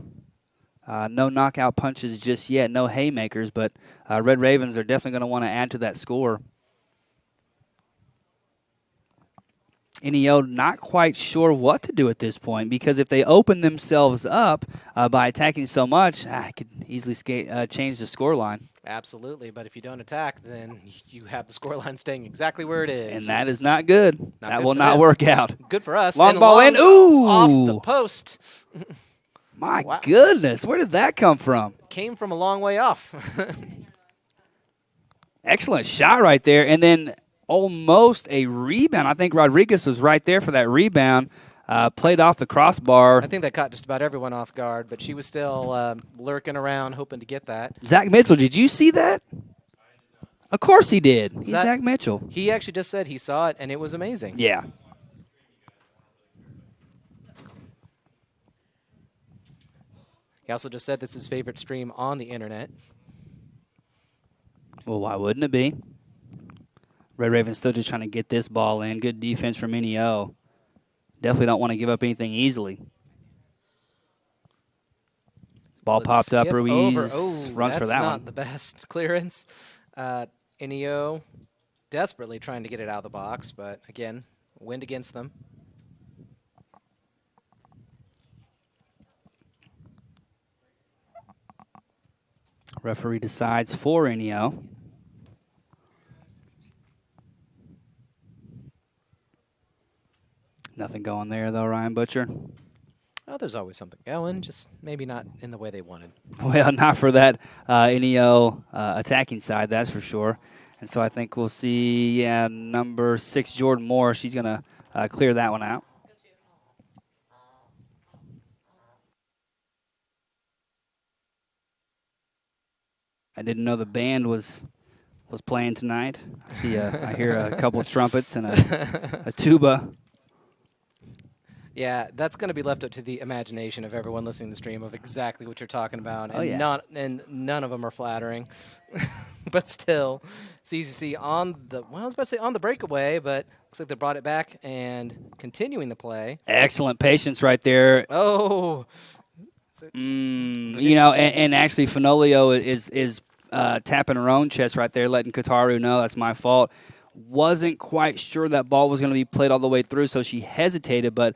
No knockout punches just yet, no haymakers, but Red Ravens are definitely going to want to add to that score. NEO not quite sure what to do at this point, because if they open themselves up by attacking so much, it could easily change the scoreline. Absolutely, but if you don't attack, then you have the scoreline staying exactly where it is. And that is not good. That will not work out. Good for us. Long ball in. Ooh! Off the post. My goodness, where did that come from? Came from a long way off. Excellent shot right there, and then almost a rebound. I think Rodriguez was right there for that rebound. Played off the crossbar. I think that caught just about everyone off guard, but she was still lurking around, hoping to get that. Zach Mitchell, did you see that? Of course he did. He's Zach Mitchell. He actually just said he saw it, and it was amazing. Yeah. He also just said this is his favorite stream on the internet. Well, why wouldn't it be? Red Ravens still just trying to get this ball in. Good defense from NEO. Definitely don't want to give up anything easily. Ball popped up. Ruiz runs for that one. That's not the best clearance. NEO desperately trying to get it out of the box, but again, wind against them. Referee decides for NEO. Nothing going there, though, Ryan Butcher. Oh, there's always something going, just maybe not in the way they wanted. Well, not for that NEO attacking side, that's for sure. And so I think we'll see, number 6, Jordan Moore. She's going to clear that one out. I didn't know the band was playing tonight. I hear a couple of trumpets and a tuba. Yeah, that's going to be left up to the imagination of everyone listening to the stream of exactly what you're talking about. And none of them are flattering. But still, CCC on the, I was about to say on the breakaway, but looks like they brought it back and continuing the play. Excellent patience right there. Oh. And actually Fenolio is tapping her own chest right there, letting Kataru know that's my fault. Wasn't quite sure that ball was going to be played all the way through, so she hesitated. But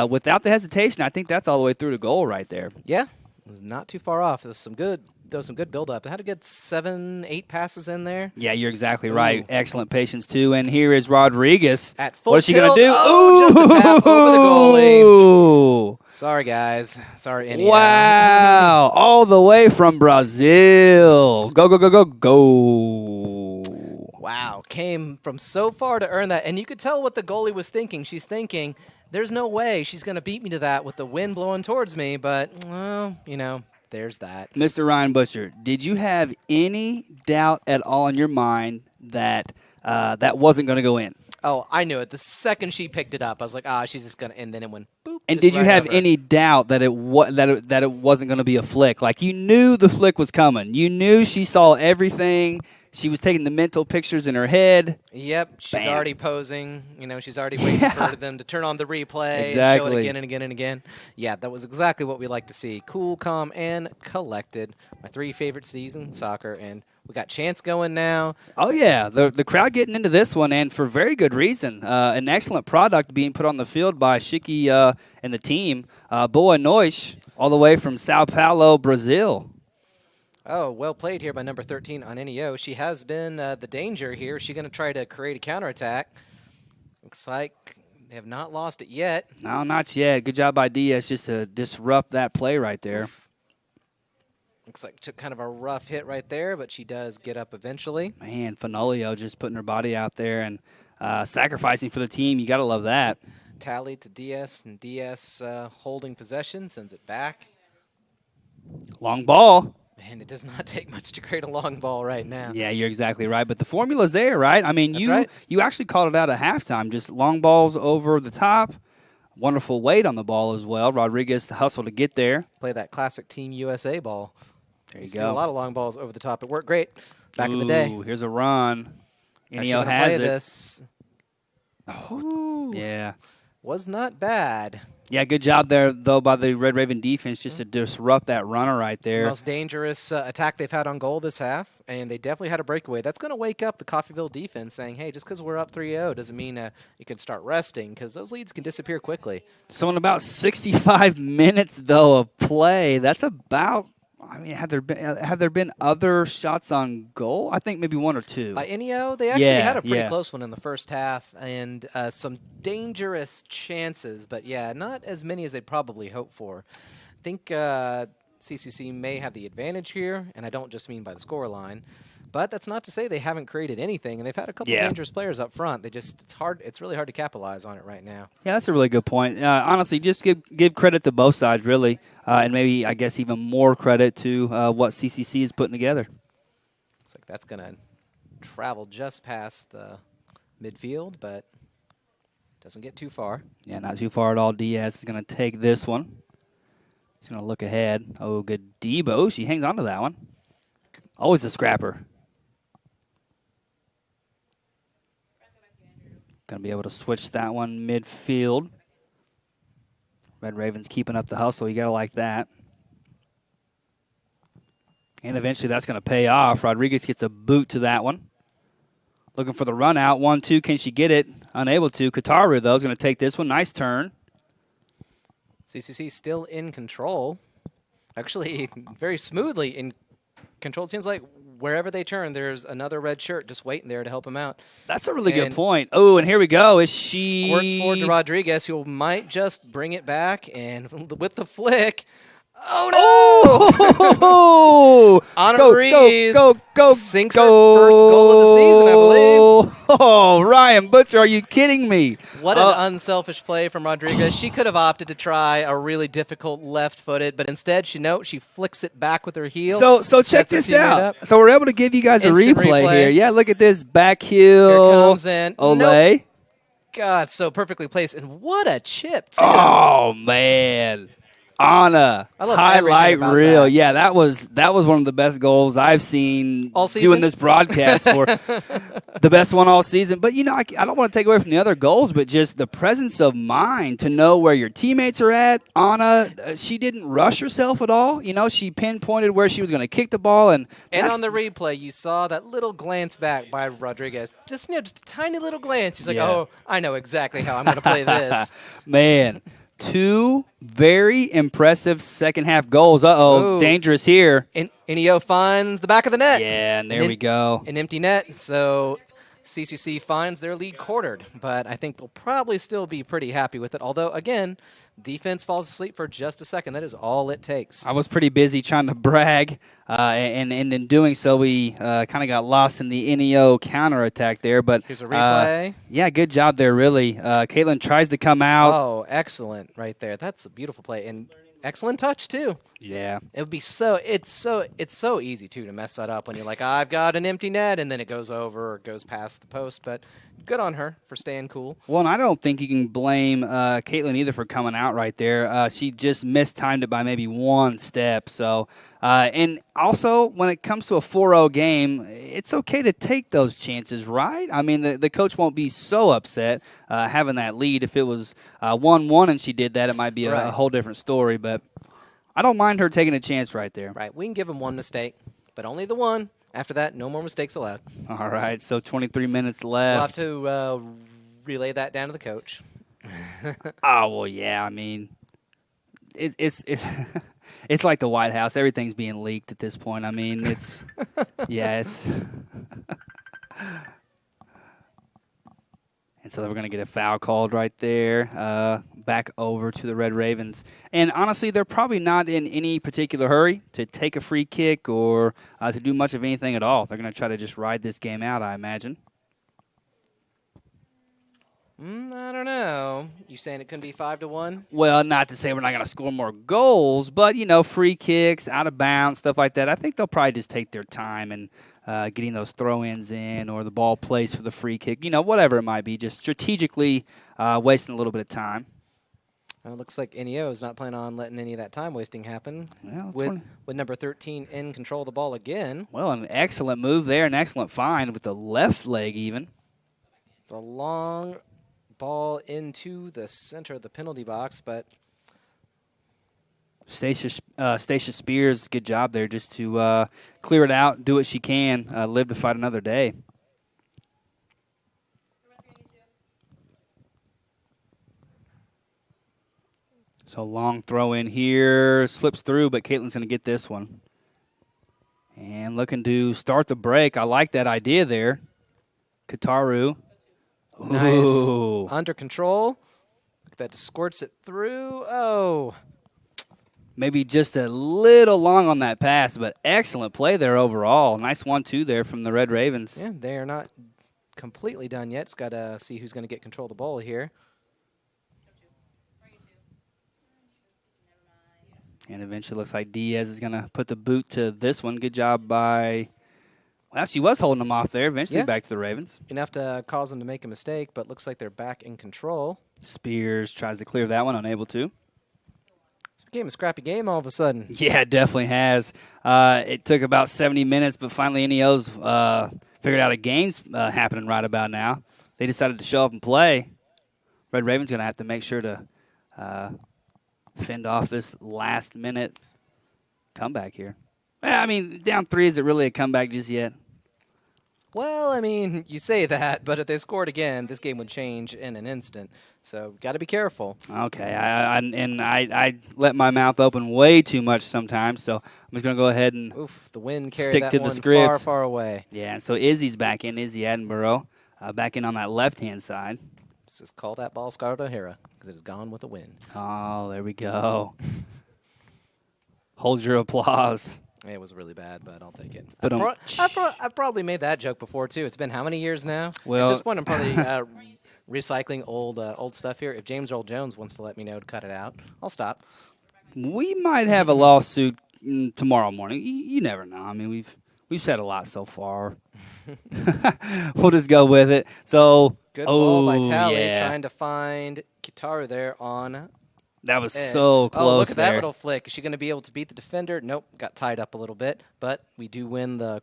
without the hesitation, I think that's all the way through to goal right there. Yeah, it was not too far off. There was some good build-up. It had a good 7-8 passes in in there. Yeah, you're exactly right. Excellent patience, too. And here is Rodriguez. At full What is she going to do? Oh, just a tap over the goalie. Sorry, guys. Sorry, NEO. Wow. All the way from Brazil. Go, go, go, go, go. Wow, came from so far to earn that. And you could tell what the goalie was thinking. She's thinking, there's no way she's going to beat me to that with the wind blowing towards me. But, well, there's that. Mr. Ryan Butcher, did you have any doubt at all in your mind that that wasn't going to go in? Oh, I knew it. The second she picked it up, I was like, she's just going to, and then it went boop. And did you have any doubt that it wasn't going to be a flick? Like, you knew the flick was coming. You knew she saw everything. She was taking the mental pictures in her head. Yep, she's already posing. She's already waiting for them to turn on the replay exactly. and show it again and again and again. Yeah, that was exactly what we like to see. Cool, calm, and collected. My 3 favorite season soccer, and we got Chance going now. Oh, yeah, the crowd getting into this one, and for very good reason. An excellent product being put on the field by Shiki and the team. Boa Nois, all the way from Sao Paulo, Brazil. Oh, well played here by number 13 on NEO. She has been the danger here. She's going to try to create a counterattack. Looks like they have not lost it yet. No, not yet. Good job by Diaz just to disrupt that play right there. Looks like took kind of a rough hit right there, but she does get up eventually. Man, Fenolio just putting her body out there and sacrificing for the team. You got to love that. Tally to Diaz, and Diaz holding possession, sends it back. Long ball. And it does not take much to create a long ball right now. Yeah, you're exactly right. But the formula's there, right? I mean, you actually called it out at halftime. Just long balls over the top. Wonderful weight on the ball as well. Rodriguez the hustle to get there. Play that classic Team USA ball. There you go. A lot of long balls over the top. It worked great back in the day. Here's a run. NEO has it. This. Oh, yeah. Was not bad. Yeah, good job there, though, by the Red Raven defense just to disrupt that runner right there. It's the most dangerous attack they've had on goal this half, and they definitely had a breakaway. That's going to wake up the Coffeyville defense saying, hey, just because we're up 3-0 doesn't mean you can start resting, because those leads can disappear quickly. So in about 65 minutes, though, of play, that's about – I mean, have there been other shots on goal? I think maybe one or two. By Inio, they actually had a pretty close one in the first half, and some dangerous chances, but yeah, not as many as they'd probably hope for. I think CCC may have the advantage here, and I don't just mean by the scoreline, but that's not to say they haven't created anything, and they've had a couple dangerous players up front. It's really hard to capitalize on it right now. Yeah, that's a really good point. Honestly, just give credit to both sides, really, and maybe, I guess, even more credit to what CCC is putting together. Looks like that's going to travel just past the midfield, but doesn't get too far. Yeah, not too far at all. Diaz is going to take this one. He's going to look ahead. Oh, good Debo. She hangs on to that one. Always a scrapper. Going to be able to switch that one midfield. Red Ravens keeping up the hustle. You got to like that. And eventually that's going to pay off. Rodriguez gets a boot to that one. Looking for the run out. 1-2. Can she get it? Unable to. Kataru, though, is going to take this one. Nice turn. CCC still in control. Actually, very smoothly in control. It seems like wherever they turn, there's another red shirt just waiting there to help him out. That's a really good point. Oh, and here we go. Is she squirts forward to Rodriguez, who might just bring it back, and with the flick. Oh, no! Oh! Anna Rees sinks her first goal of the season, I believe. Oh, Ryan Butcher, are you kidding me? What an unselfish play from Rodriguez. She could have opted to try a really difficult left-footed, but instead she flicks it back with her heel. So check this out. So we're able to give you guys Instant a replay here. Yeah, look at this back heel. Here comes in. Olay. Nope. God, so perfectly placed. And what a chip, too. Oh, man. Anna, highlight reel. Yeah, that was one of the best goals I've seen all season? Doing this broadcast for the best one all season. But, you know, I don't want to take away from the other goals, but just the presence of mind to know where your teammates are at. Anna, she didn't rush herself at all. You know, she pinpointed where she was going to kick the ball. And on the replay, you saw that little glance back by Rodriguez. Just a tiny little glance. He's like, oh, I know exactly how I'm going to play this. Man. Two very impressive second-half goals. Uh-oh, dangerous here. Inio finds the back of the net. Yeah, and there we go. An empty net, so CCC finds their lead quartered. But I think they'll probably still be pretty happy with it. Although, again, defense falls asleep for just a second. That is all it takes. I was pretty busy trying to brag, and in doing so, we kind of got lost in the Inio counterattack there. But here's a replay. Yeah, good job there, really. Caitlin tries to come out. Oh, excellent right there. That's a beautiful play. And excellent touch, too. Yeah. It would be it's so easy, too, to mess that up when you're like, I've got an empty net, and then it goes over or goes past the post. But good on her for staying cool. Well, and I don't think you can blame Caitlin either for coming out right there. She just mistimed it by maybe one step. So, and also, when it comes to a 4-0 game, it's okay to take those chances, right? I mean, the coach won't be so upset having that lead. If it was 1-1 and she did that, it might be a whole different story. But I don't mind her taking a chance right there. Right. We can give them one mistake, but only the one. After that, no more mistakes allowed. All right, so 23 minutes left. We'll have to relay that down to the coach. Oh, well, yeah, I mean, it's it's like the White House. Everything's being leaked at this point. I mean, it's – yeah, it's – and so we're going to get a foul called right there, back over to the Red Ravens. And honestly, they're probably not in any particular hurry to take a free kick or to do much of anything at all. They're going to try to just ride this game out, I imagine. I don't know. You saying it couldn't be 5-1? Well, not to say we're not going to score more goals, but, you know, free kicks, out of bounds, stuff like that. I think they'll probably just take their time and getting those throw-ins in or the ball placed for the free kick, you know, whatever it might be, just strategically wasting a little bit of time. Well, it looks like Inio is not planning on letting any of that time wasting happen. Well, with number 13 in control of the ball again. Well, an excellent move there, an excellent find with the left leg even. It's a long ball into the center of the penalty box, but Stacia Spears, good job there just to clear it out, do what she can, live to fight another day. So long throw in here, slips through, but Caitlin's going to get this one. And looking to start the break. I like that idea there. Kataru. Nice. Ooh. Under control. That squirts it through. Oh. Maybe just a little long on that pass, but excellent play there overall. Nice 1-2 there from the Red Ravens. Yeah, they are not completely done yet. It's got to see who's going to get control of the ball here. And eventually looks like Diaz is going to put the boot to this one. Good job by, well, she was holding them off there. Eventually back to the Ravens. Enough to cause them to make a mistake, but looks like they're back in control. Spears tries to clear that one, unable to. This became a scrappy game all of a sudden. Yeah, it definitely has. It took about 70 minutes, but finally NEO's figured out a game's happening right about now. They decided to show up and play. Red Ravens going to have to make sure to fend off this last-minute comeback here. I mean, down 3, is it really a comeback just yet? Well, I mean, you say that, but if they scored again, this game would change in an instant. So, got to be careful. Okay, I let my mouth open way too much sometimes, so I'm just going to go ahead and the wind carried stick that to one the script. Far, far away. Yeah, and so Izzy's back in, Izzy Attenborough, back in on that left-hand side. Let's just call that ball Scarlett O'Hara because it is gone with the wind. Oh, there we go. Hold your applause. It was really bad, but I'll take it. But I've probably made that joke before, too. It's been how many years now? Well, at this point, I'm probably recycling old stuff here. If James Earl Jones wants to let me know to cut it out, I'll stop. We might have a lawsuit tomorrow morning. You never know. I mean, we've said a lot so far. We'll just go with it. So good ball by Tally, trying to find Kitaru there on. That was so close. Oh, look at there. that little flick. Is she going to be able to beat the defender? Nope, got tied up a little bit, but we do win the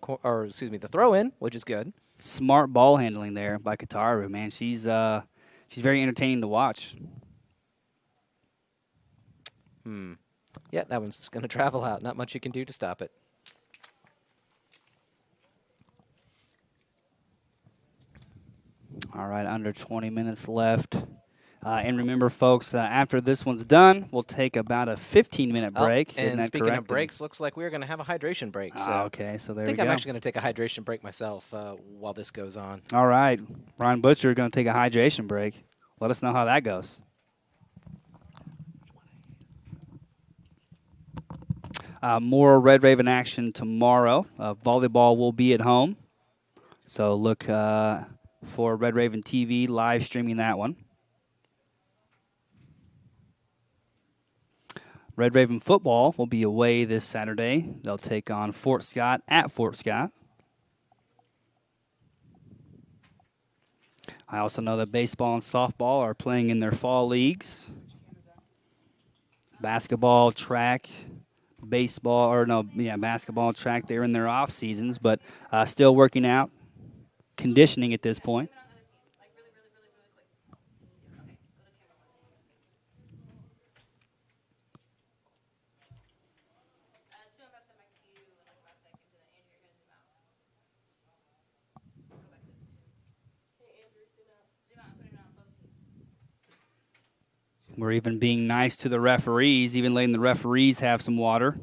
throw in, which is good. Smart ball handling there by Kitaru, man. She's very entertaining to watch. Yeah, that one's just going to travel out. Not much you can do to stop it. All right, under 20 minutes left. And remember, folks, after this one's done, we'll take about a 15-minute break. And speaking of breaks, looks like we're going to have a hydration break. So okay, so there we go. I think I'm actually going to take a hydration break myself while this goes on. All right. Ryan Butcher going to take a hydration break. Let us know how that goes. More Red Raven action tomorrow. Volleyball will be at home. So look for Red Raven TV live streaming that one. Red Raven football will be away this Saturday. They'll take on Fort Scott at Fort Scott. I also know that baseball and softball are playing in their fall leagues. Basketball, track, basketball, track, they're in their off seasons, but still working out, conditioning at this point. We're even being nice to the referees, even letting the referees have some water.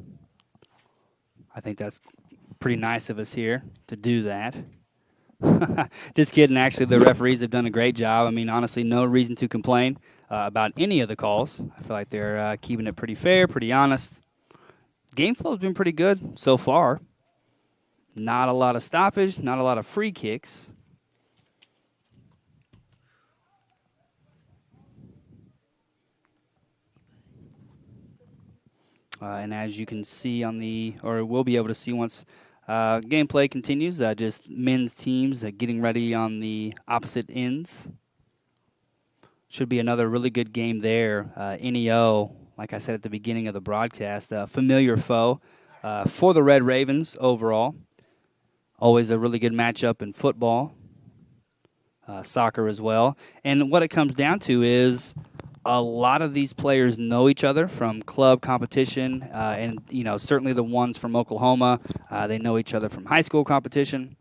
I think that's pretty nice of us here to do that. Just kidding. Actually, the referees have done a great job. I mean, honestly, no reason to complain about any of the calls. I feel like they're keeping it pretty fair, pretty honest. Game flow has been pretty good so far. Not a lot of stoppage, not a lot of free kicks. And as you can see or we'll be able to see once gameplay continues, just men's teams getting ready on the opposite ends. Should be another really good game there. NEO, like I said at the beginning of the broadcast, a familiar foe for the Red Ravens overall. Always a really good matchup in football, soccer as well. And what it comes down to is a lot of these players know each other from club competition, and certainly the ones from Oklahoma, they know each other from high school competition.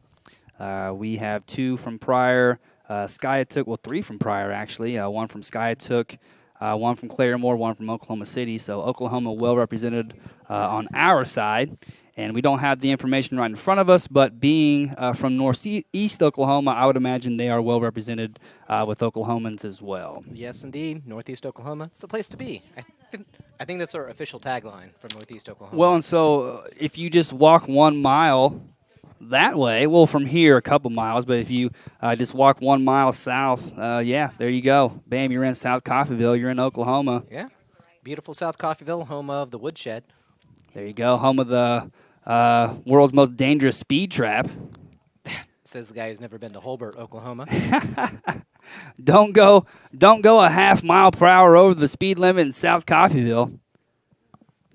We have 2 from Pryor. Skiatook, well, 3 from Pryor actually. 1 from Skiatook, 1 from Claremore, 1 from Oklahoma City. So Oklahoma well represented on our side. And we don't have the information right in front of us, but being from northeast Oklahoma, I would imagine they are well represented with Oklahomans as well. Yes, indeed. Northeast Oklahoma. It's the place to be. I think that's our official tagline for Northeast Oklahoma. Well, and so if you just walk 1 mile that way, well, from here a couple miles, but if you just walk 1 mile south, yeah, there you go. Bam, you're in South Coffeyville. You're in Oklahoma. Yeah. Beautiful South Coffeyville, home of the Woodshed. There you go. Home of the world's most dangerous speed trap. Says the guy who's never been to Holbert, Oklahoma. Don't go a half mile per hour over the speed limit in South Coffeyville.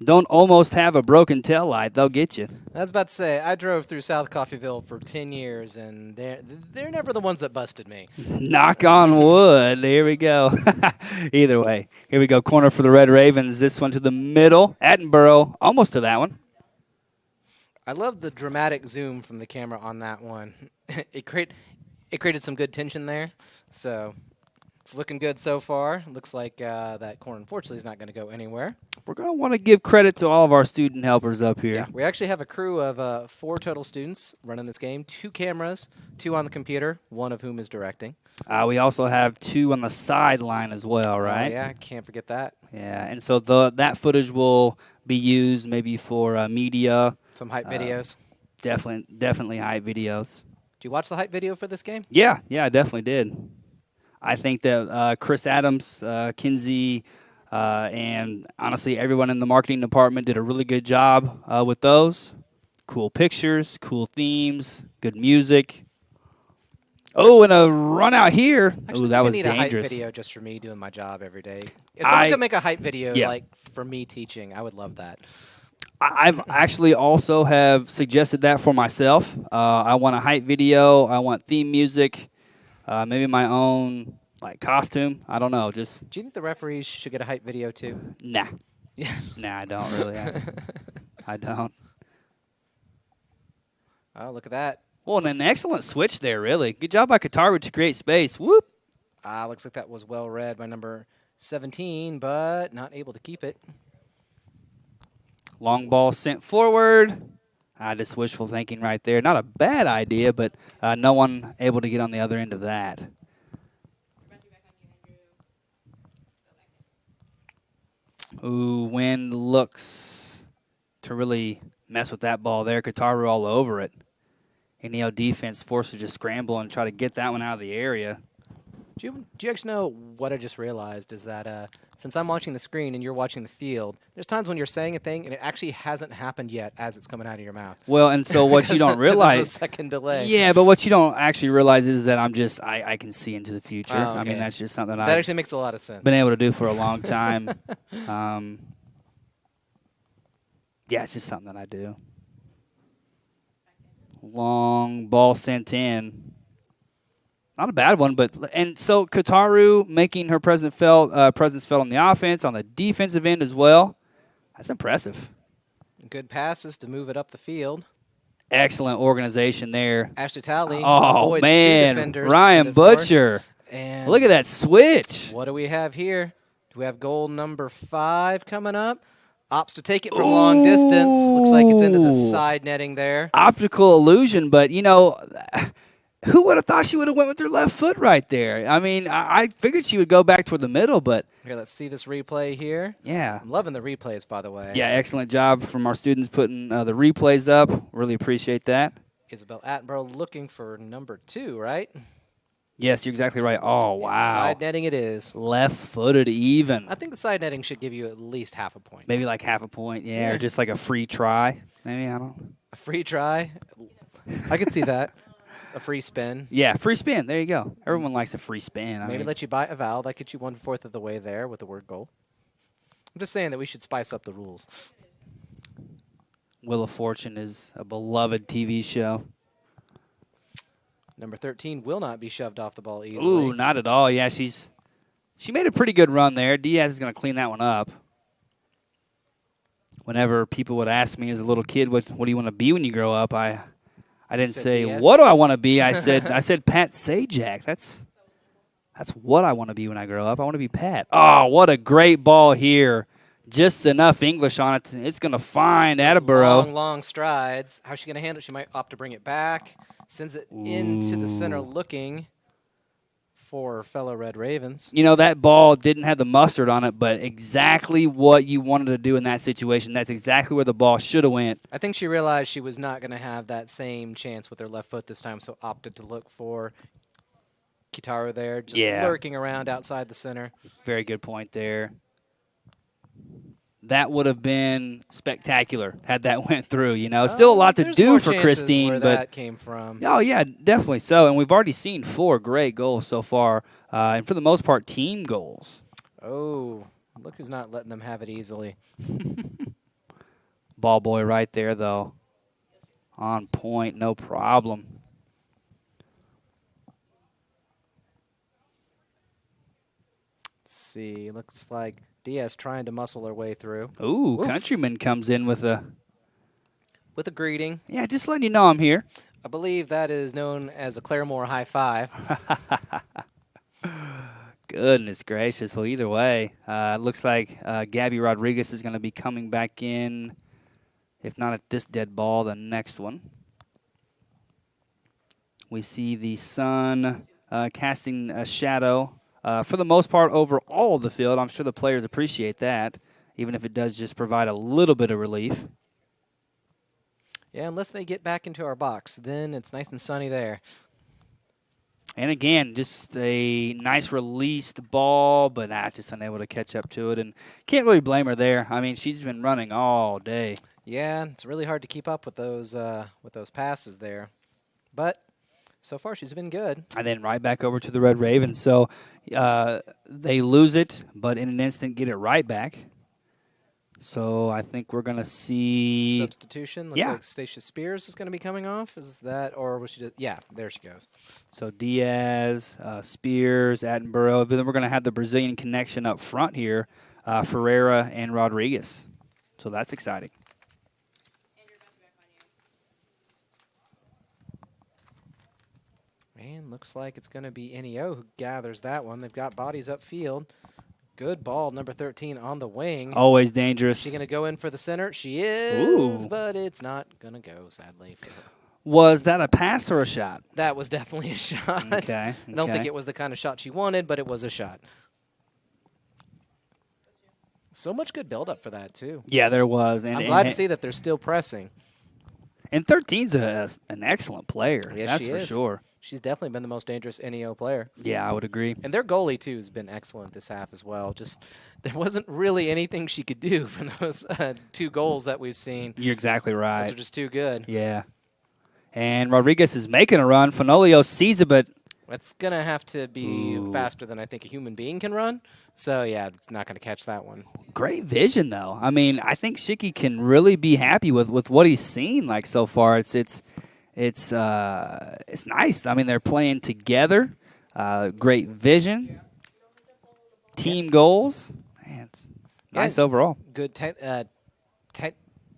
Don't almost have a broken tail light. They'll get you. I was about to say, I drove through South Coffeyville for 10 years, and they're never the ones that busted me. Knock on wood. Here we go. Either way. Here we go. Corner for the Red Ravens. This one to the middle. Attenborough, almost to that one. I love the dramatic zoom from the camera on that one. It created some good tension there. So it's looking good so far. Looks like that corner, unfortunately, is not going to go anywhere. We're going to want to give credit to all of our student helpers up here. Yeah, we actually have a crew of 4 total students running this game. 2 cameras, 2 on the computer, 1 of whom is directing. We also have 2 on the sideline as well, right? Yeah, can't forget that. Yeah, and so that footage will be used maybe for media. Some hype videos. Definitely hype videos. Did you watch the hype video for this game? Yeah, I definitely did. I think that Chris Adams, Kinsey, and honestly everyone in the marketing department did a really good job with those. Cool pictures, cool themes, good music. Oh, and a run out here. Actually, that was need dangerous. A hype video just for me doing my job every day. If someone could make a hype video like for me teaching, I would love that. I've actually also have suggested that for myself. I want a hype video. I want theme music. Maybe my own costume. I don't know. Just. Do you think the referees should get a hype video too? Nah. Yeah. Nah, I don't really. I don't. Oh, look at that. Well, and an excellent switch there, really. Good job by Kataru to create space. Whoop. Looks like that was well read by number 17, but not able to keep it. Long ball sent forward. Just wishful thinking right there. Not a bad idea, but no one able to get on the other end of that. Ooh, wind looks to really mess with that ball there. Kataru all over it. NEO defense forced to just scramble and try to get that one out of the area. Do you actually know what I just realized is that since I'm watching the screen and you're watching the field, there's times when you're saying a thing and it actually hasn't happened yet as it's coming out of your mouth. Well, and so what you don't realize. There's a second delay. Yeah, but what you don't actually realize is that I can see into the future. Oh, okay. I mean, that's just something that actually makes a lot of sense. Been able to do for a long time. Yeah, it's just something that I do. Long ball sent in. Not a bad one, and so Kataru making her presence felt on the offense, on the defensive end as well. That's impressive. Good passes to move it up the field. Excellent organization there. Ashley Talley. Oh, man. Ryan Butcher. And look at that switch. What do we have here? Do we have goal number 5 coming up? Opts to take it from long distance. Looks like it's into the side netting there. Optical illusion, but, who would have thought she would have went with her left foot right there? I mean, I figured she would go back toward the middle, but. Here, let's see this replay here. Yeah. I'm loving the replays, by the way. Yeah, excellent job from our students putting the replays up. Really appreciate that. Isabel Attenborough looking for number 2, right? Yes, you're exactly right. Oh, wow. Side netting it is. Left-footed even. I think the side netting should give you at least half a point. Maybe like half a point, yeah. Or just like a free try. Maybe, I don't. A free try? I could see that. A free spin. Yeah, free spin. There you go. Everyone likes a free spin. Maybe let you buy a vowel. That gets you 1/4 of the way there with the word goal. I'm just saying that we should spice up the rules. Wheel of Fortune is a beloved TV show. Number 13 will not be shoved off the ball easily. Ooh, not at all. Yeah, she's She made a pretty good run there. Diaz is going to clean that one up. Whenever people would ask me as a little kid, what do you want to be when you grow up, I didn't say, Diaz? What do I want to be? I said Pat Sajak. That's what I want to be when I grow up. I want to be Pat. Oh, what a great ball here. Just enough English on it. It's going to find Attleboro. Long strides. How's she going to handle it? She might opt to bring it back. Sends it into the center looking for fellow Red Ravens. You know, that ball didn't have the mustard on it, but exactly what you wanted to do in that situation. That's exactly where the ball should have went. I think she realized she was not going to have that same chance with her left foot this time, so opted to look for Kitaru there, just lurking around outside the center. Very good point there. That would have been spectacular had that went through. You know, still a lot to do for Christine, where but that came from. Oh yeah, definitely so. And we've already seen 4 great goals so far, and for the most part, team goals. Oh, look who's not letting them have it easily. Ball boy right there, though, on point, no problem. Let's see. Looks like Diaz trying to muscle her way through. Ooh, Countryman comes in with a greeting. Yeah, just letting you know I'm here. I believe that is known as a Claremore high five. Goodness gracious. Well, either way, looks like Gabby Rodriguez is going to be coming back in, if not at this dead ball, the next one. We see the sun casting a shadow. For the most part, over all of the field. I'm sure the players appreciate that, even if it does just provide a little bit of relief. Yeah, unless they get back into our box, then it's nice and sunny there. And again, just a nice released ball, but just unable to catch up to it. And can't really blame her there. I mean, she's been running all day. Yeah, it's really hard to keep up with those passes there. But so far, she's been good. And then right back over to the Red Ravens. So they lose it, but in an instant get it right back. So I think we're going to see substitution. Looks like Stacia Spears is going to be coming off. Is that, or was she? Yeah, there she goes. So Diaz, Spears, Attenborough. But then we're going to have the Brazilian connection up front here, Ferreira and Rodriguez. So that's exciting. And looks like it's going to be NEO who gathers that one. They've got bodies upfield. Good ball, number 13 on the wing. Always dangerous. Is she going to go in for the center? She is, but it's not going to go, sadly. Was that a pass or a shot? That was definitely a shot. Okay. I don't think it was the kind of shot she wanted, but it was a shot. So much good build-up for that, too. Yeah, there was. And I'm glad to see that they're still pressing. And 13's an excellent player. Yes, that's for sure. She's definitely been the most dangerous NEO player. Yeah, I would agree. And their goalie, too, has been excellent this half as well. Just there wasn't really anything she could do from those 2 goals that we've seen. You're exactly right. Those are just too good. Yeah. And Rodriguez is making a run. Fenolio sees it, but that's going to have to be faster than I think a human being can run. So, yeah, it's not going to catch that one. Great vision, though. I mean, I think Shiki can really be happy with what he's seen like so far. It's nice. I mean, they're playing together. Great vision. Team goals. Man, it's nice overall. Good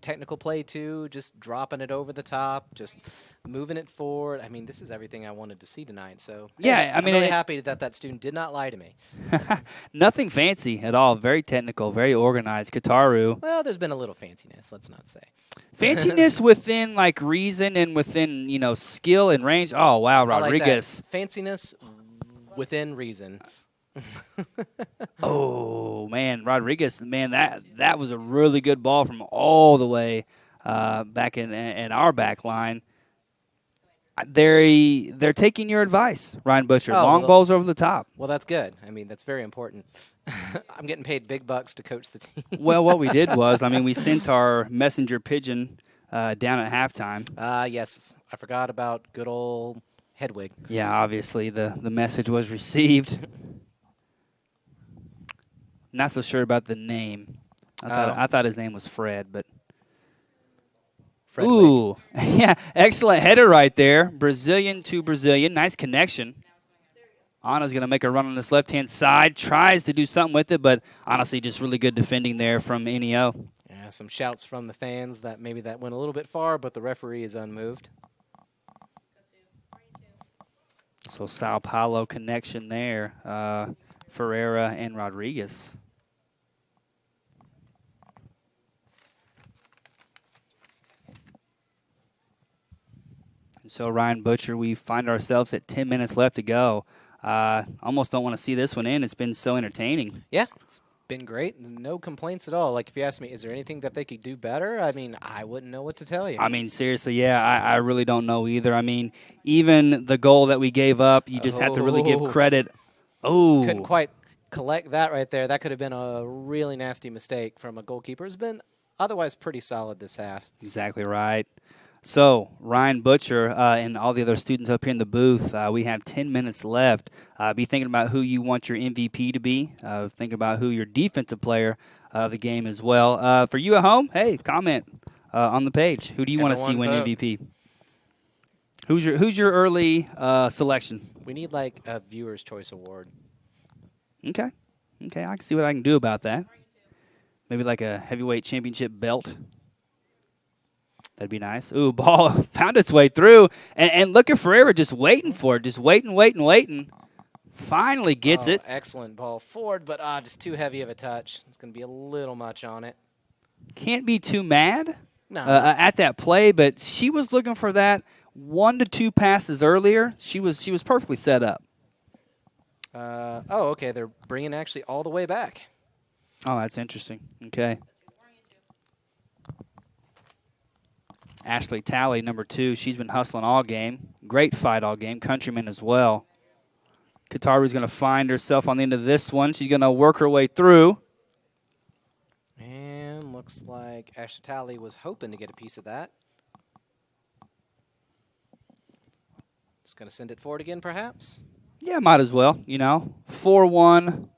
technical play, too. Just dropping it over the top. Just moving it forward. I mean, this is everything I wanted to see tonight. So, yeah, I'm really happy that student did not lie to me. Nothing fancy at all. Very technical, very organized. Kitaru. Well, there's been a little fanciness, let's not say. Fanciness within, like, reason and within, skill and range. Oh, wow, Rodriguez. I like that. Fanciness within reason. Oh, man, Rodriguez, man, that was a really good ball from all the way back in our back line. They're taking your advice, Ryan Butcher. Long balls over the top. Well, that's good. I mean, that's very important. I'm getting paid big bucks to coach the team. Well, what we did was, we sent our messenger pigeon down at halftime. Yes, I forgot about good old Hedwig. Yeah, obviously the message was received. Not so sure about the name. I thought his name was Fred, but Fred ooh, yeah, excellent header right there. Brazilian to Brazilian, nice connection. Anna's going to make a run on this left-hand side, tries to do something with it, but honestly just really good defending there from NEO. Yeah, some shouts from the fans that maybe that went a little bit far, but the referee is unmoved. So Sao Paulo connection there, Ferreira and Rodriguez. And so Ryan Butcher, we find ourselves at 10 minutes left to go. Almost don't want to see this one in. It's been so entertaining. Yeah, it's been great. No complaints at all. Like, if you ask me, is there anything that they could do better? I mean, I wouldn't know what to tell you. I mean, seriously, yeah, I really don't know either. I mean, even the goal that we gave up, you just have to really give credit. Oh. Couldn't quite collect that right there. That could have been a really nasty mistake from a goalkeeper. It's been otherwise pretty solid this half. Exactly right. So, Ryan Butcher and all the other students up here in the booth, we have 10 minutes left. Be thinking about who you want your MVP to be. Think about who your defensive player of the game as well. For you at home, hey, comment on the page. Who do you want to see win MVP? Who's your early selection? We need, like, a Viewer's Choice Award. Okay, I can see what I can do about that. Maybe like a heavyweight championship belt. That'd be nice. Ooh, ball found its way through. And look at Ferreira just waiting for it. Just waiting. Finally gets it. Excellent ball forward, but just too heavy of a touch. It's going to be a little much on it. Can't be too mad at that play, but she was looking for that 1 to 2 passes earlier. She was perfectly set up. Okay. They're bringing actually all the way back. Oh, that's interesting. Okay. Ashley Talley, number 2, she's been hustling all game. Great fight all game. Countryman as well. Kataru's going to find herself on the end of this one. She's going to work her way through. And looks like Ashley Talley was hoping to get a piece of that. Just going to send it forward again, perhaps? Yeah, might as well. 4-1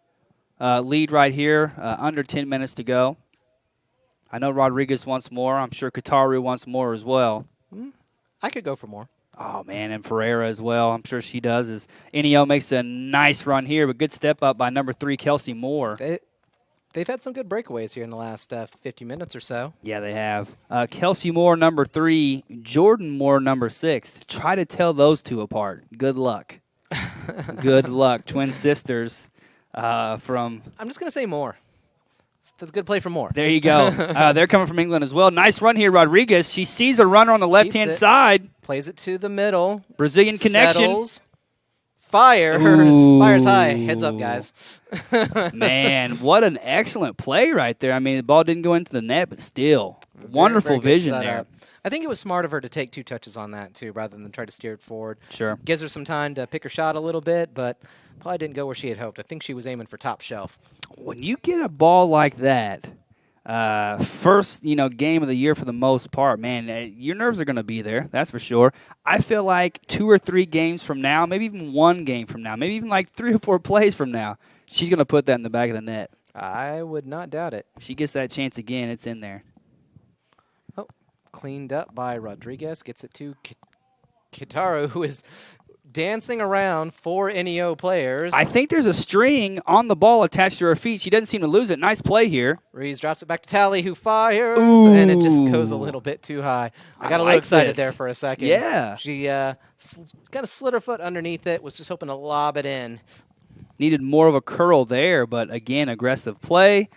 lead right here. Under 10 minutes to go. I know Rodriguez wants more. I'm sure Kataru wants more as well. I could go for more. Oh, man, and Ferreira as well. I'm sure she does. As NEO makes a nice run here, but good step up by number 3, Kelsey Moore. They've had some good breakaways here in the last 50 minutes or so. Yeah, they have. Kelsey Moore, number 3, Jordan Moore, number 6. Try to tell those two apart. Good luck. Good luck. Twin sisters from... I'm just going to say Moore. That's a good play for Moore. There you go. They're coming from England as well. Nice run here, Rodriguez. She sees a runner on the left-hand side. Plays it to the middle. Brazilian connection. Settles. Fires high. Heads up, guys. Man, what an excellent play right there. I mean, the ball didn't go into the net, but still. Wonderful vision there. I think it was smart of her to take 2 touches on that, too, rather than try to steer it forward. Sure. Gives her some time to pick her shot a little bit, but probably didn't go where she had hoped. I think she was aiming for top shelf. When you get a ball like that, first game of the year for the most part, man, your nerves are going to be there. That's for sure. I feel like 2 or 3 games from now, maybe even 1 game from now, maybe even like 3 or 4 plays from now, she's going to put that in the back of the net. I would not doubt it. If she gets that chance again, it's in there. Oh, cleaned up by Rodriguez. Gets it to Kitaru, who is dancing around 4 NEO players. I think there's a string on the ball attached to her feet. She doesn't seem to lose it. Nice play here. Rees drops it back to Talley, who fires, Ooh. and it just goes a little bit too high. I got a little excited there for a second. Yeah. She kind of slid her foot underneath it, was just hoping to lob it in. Needed more of a curl there, but again, aggressive play.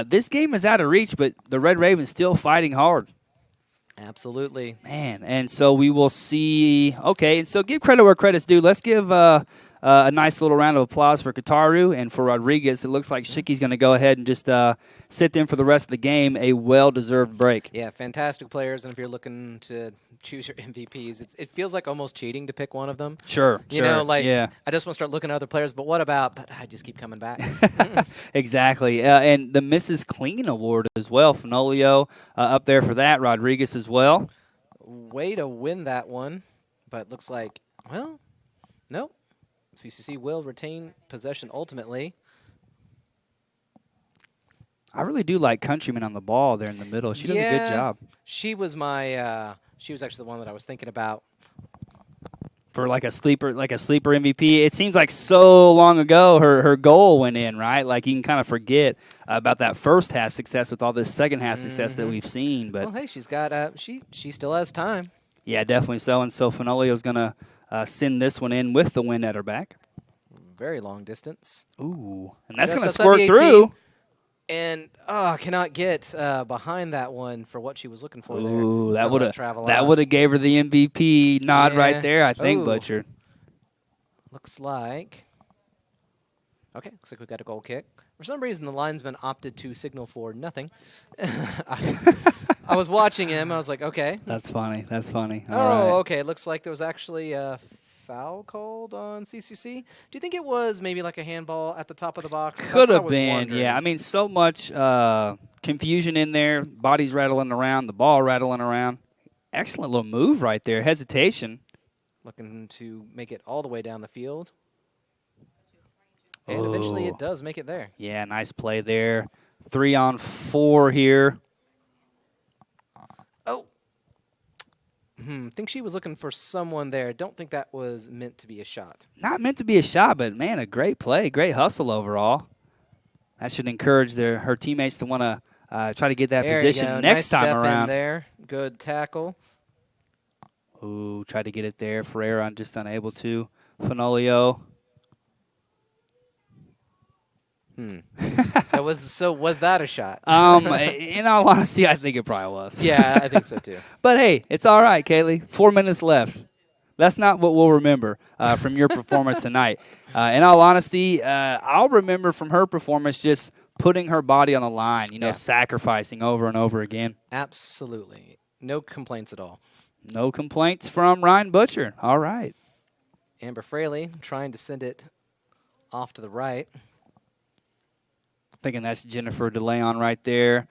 This game is out of reach, but the Red Ravens still fighting hard. Absolutely. Man, and so we will see. Okay, and so give credit where credit's due. Let's give a nice little round of applause for Kataru and for Rodriguez. It looks like Shiki's going to go ahead and just sit them for the rest of the game. A well-deserved break. Yeah, fantastic players, and if you're looking to choose your MVPs, it feels like almost cheating to pick one of them. Sure. I just want to start looking at other players, but what about, but I just keep coming back. Exactly. And the Mrs. Clean Award as well. Fenolio up there for that. Rodriguez as well. Way to win that one, but looks like, well, nope. CCC will retain possession ultimately. I really do like Countryman on the ball there in the middle. She does a good job. She was my she was actually the one that I was thinking about. for like a sleeper MVP. It seems like so long ago her goal went in, right? Like you can kind of forget about that first half success with all this second half success that we've seen. But well, hey, she's got she still has time. Yeah, definitely so. And so Fenolio's going to send this one in with the wind at her back. Very long distance. Ooh, and that's going to squirt through. And cannot get behind that one for what she was looking for. Ooh, there. that would have gave her the MVP nod right there, I think, Butcher. Looks like we got a goal kick. For some reason, the linesman opted to signal for nothing. I was watching him. I was like, okay. That's funny. That's funny. All right. Okay. Looks like there was actually a foul called on CCC. Do you think it was maybe like a handball at the top of the box? Could have been, yeah. I mean, so much confusion in there. Bodies rattling around, the ball rattling around. Excellent little move right there. Hesitation. Looking to make it all the way down the field. And eventually it does make it there. Yeah, nice play there. 3-on-4 here. Oh. Think she was looking for someone there. Don't think that was meant to be a shot. Not meant to be a shot, but, man, a great play. Great hustle overall. That should encourage her teammates to want to try to get that position next time around. In there. Good tackle. Ooh, tried to get it there. Ferreira just unable to. Fenolio. So was that a shot? In all honesty, I think it probably was. Yeah, I think so too. But hey, it's all right, Kaylee. 4 minutes left. That's not what we'll remember from your performance tonight. In all honesty, I'll remember from her performance just putting her body on the line, sacrificing over and over again. Absolutely. No complaints at all. No complaints from Ryan Butcher. All right. Amber Fraley trying to send it off to the right. Thinking that's Jennifer DeLeon right there.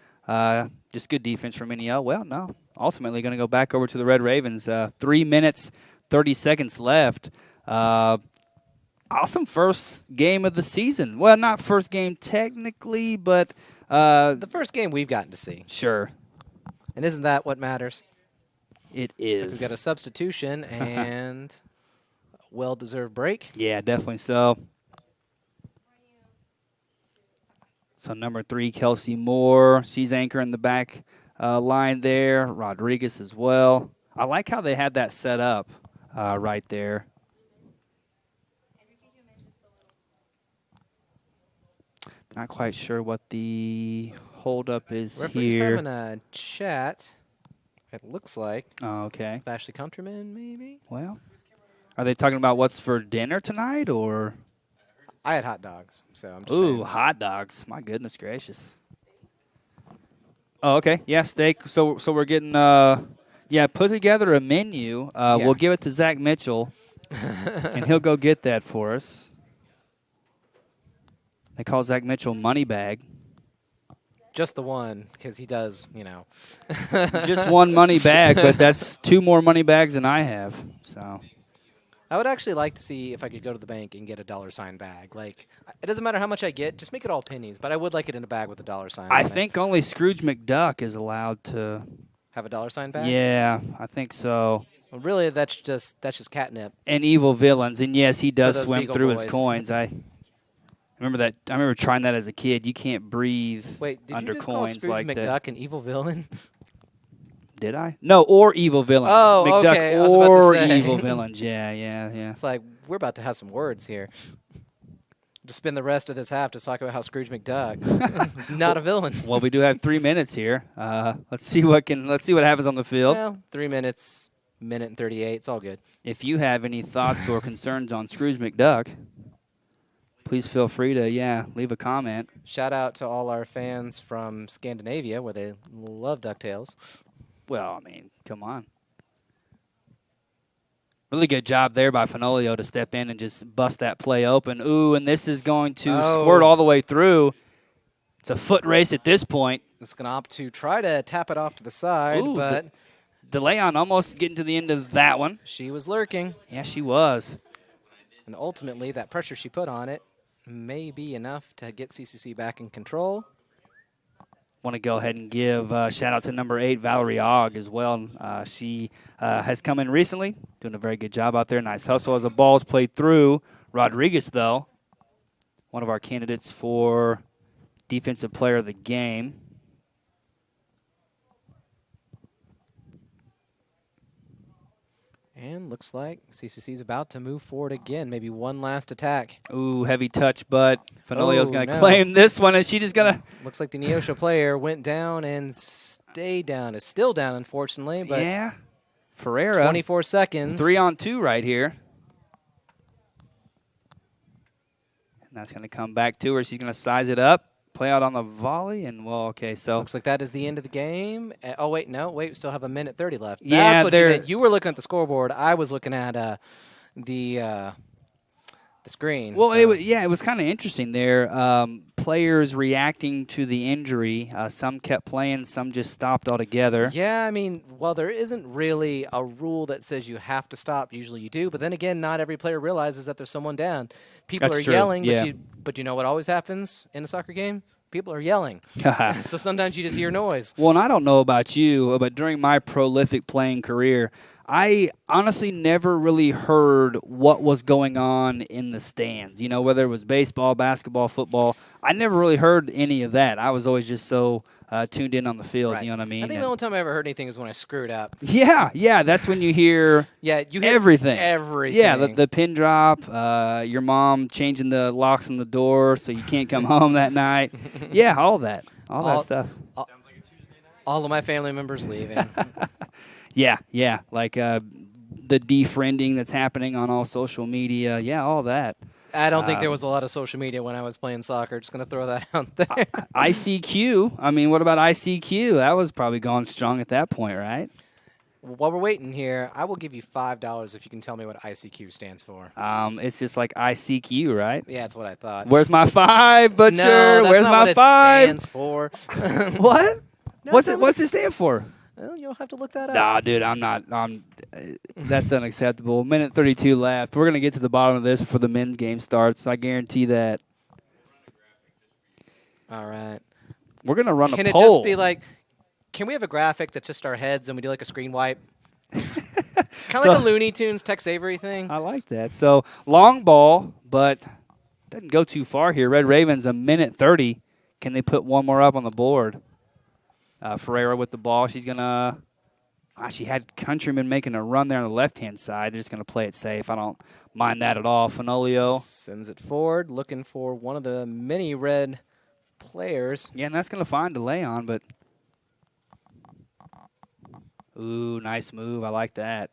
Just good defense from NEL. Well, no. Ultimately going to go back over to the Red Ravens. 3 minutes, 30 seconds left. Awesome first game of the season. Well, not first game technically, but the first game we've gotten to see. Sure. And isn't that what matters? It is. So we've got a substitution and a well-deserved break. Yeah, definitely so. So number 3, Kelsey Moore. She's anchor in the back line there. Rodriguez as well. I like how they had that set up right there. Not quite sure what the holdup is Referee's here. Having a chat, it looks like. Oh, okay. With Ashley Countryman, maybe? Well, are they talking about what's for dinner tonight, or? I had hot dogs, so I'm just saying. Ooh, hot dogs. My goodness gracious. Oh, okay. Yeah, steak. So we're getting, put together a menu. We'll give it to Zach Mitchell, and he'll go get that for us. They call Zach Mitchell Moneybag. Just the one, because he does, Just one money bag, but that's 2 more money bags than I have, so. I would actually like to see if I could go to the bank and get a $sign bag. Like, it doesn't matter how much I get, just make it all pennies. But I would like it in a bag with a $sign. I think only Scrooge McDuck is allowed to have a $sign bag. Yeah, I think so. Well, really, that's just catnip. And evil villains, and yes, he does swim through his coins. I remember that. I remember trying that as a kid. You can't breathe under coins like that. Scrooge McDuck an evil villain? Did I? No, or evil villains. Oh, McDuck okay. or evil villains. Yeah. It's like we're about to have some words here. To spend the rest of this half just talking about how Scrooge McDuck is not a villain. Well, we do have 3 minutes here. Let's see what happens on the field. Well, 3 minutes, minute and 38. It's all good. If you have any thoughts or concerns on Scrooge McDuck, please feel free to leave a comment. Shout out to all our fans from Scandinavia where they love DuckTales. Well, I mean, come on. Really good job there by Fenolio to step in and just bust that play open. Ooh, and this is going to squirt all the way through. It's a foot race at this point. It's going to opt to try to tap it off to the side, but DeLeon almost getting to the end of that one. She was lurking. Yeah, she was. And ultimately, that pressure she put on it may be enough to get CCC back in control. Want to go ahead and give shout out to number 8, Valerie Ogg, as well. She has come in recently, doing a very good job out there. Nice hustle as the ball is played through. Rodriguez, though, one of our candidates for Defensive Player of the Game. And looks like CCC is about to move forward again. Maybe one last attack. Ooh, heavy touch, but Fenolio's going to claim this one, and she just going to... Looks like the Neosho player went down and stayed down. Is still down, unfortunately. But yeah. Ferreira. 24 seconds. 3-on-2 right here. And that's going to come back to her. She's going to size it up. Play out on the volley, and well, okay, so. Looks like that is the end of the game. Oh, wait, no, wait, we still have a minute 30 left. Yeah, that's what you meant. You were looking at the scoreboard. I was looking at the screen. Well, so. It was kind of interesting there. Players reacting to the injury. Some kept playing, some just stopped altogether. Yeah, I mean, well, there isn't really a rule that says you have to stop. Usually you do, but then again, not every player realizes that there's someone down. People That's are true. yelling, yeah. but you know what always happens in a soccer game? People are yelling. So sometimes you just hear noise. Well, and I don't know about you, but during my prolific playing career, I honestly never really heard what was going on in the stands. You know, whether it was baseball, basketball, football, I never really heard any of that. I was always just so tuned in on the field, right. You know what I mean? I think the only time I ever heard anything is when I screwed up. Yeah, that's when you hear you hear everything. Yeah, the pin drop, your mom changing the locks on the door so you can't come home that night. Yeah, all that stuff. All of my family members leaving. Yeah, like the defriending that's happening on all social media. Yeah, all that. I don't think there was a lot of social media when I was playing soccer. Just going to throw that out there. ICQ. I mean, what about ICQ? That was probably going strong at that point, right? While we're waiting here, I will give you $5 if you can tell me what ICQ stands for. It's just like ICQ, right? Yeah, that's what I thought. Where's my 5, Butcher? No, that's Where's not my what 5? It stands for. What? No, What's it stand for? Well, you'll have to look that up. Nah, dude, I'm not. That's unacceptable. Minute 32 left. We're going to get to the bottom of this before the men's game starts. I guarantee that. All right. We're going to run a poll. Can it just be like, can we have a graphic that's just our heads and we do like a screen wipe? Kind of like a Looney Tunes Tex Avery thing. I like that. So, long ball, but doesn't go too far here. Red Ravens, a minute 30. Can they put one more up on the board? Ferreira with the ball. She's going to – she had Countryman making a run there on the left-hand side. They're just going to play it safe. I don't mind that at all. Fenolio sends it forward, looking for one of the many red players. Yeah, and that's going to find delay on, but – ooh, nice move. I like that.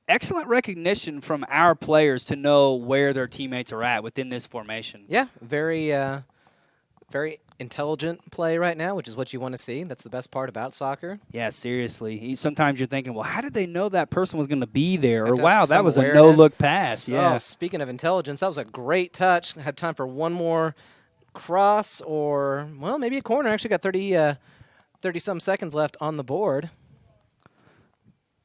Excellent recognition from our players to know where their teammates are at within this formation. Yeah, very intelligent play right now, which is what you want to see. That's the best part about soccer. Yeah, seriously. Sometimes you're thinking, well, how did they know that person was going to be there? Or, wow, that was awareness. A no-look pass. Yeah. Oh, speaking of intelligence, that was a great touch. Had time for one more cross or, well, maybe a corner. Actually got 30-some seconds left on the board.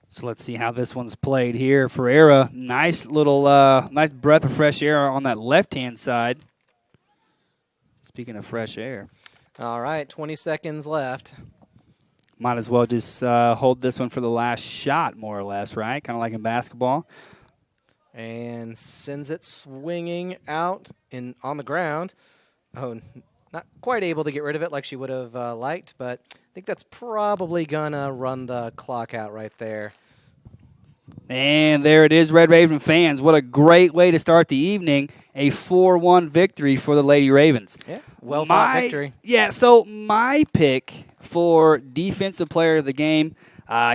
So let's see how this one's played here. Ferreira, nice little nice breath of fresh air on that left-hand side. Speaking of fresh air. All right, 20 seconds left. Might as well just hold this one for the last shot, more or less, right? Kind of like in basketball. And sends it swinging out on the ground. Oh, not quite able to get rid of it like she would have liked, but I think that's probably going to run the clock out right there. And there it is, Red Raven fans. What a great way to start the evening. A 4-1 victory for the Lady Ravens. Yeah, well-fought victory. Yeah, so my pick for defensive player of the game,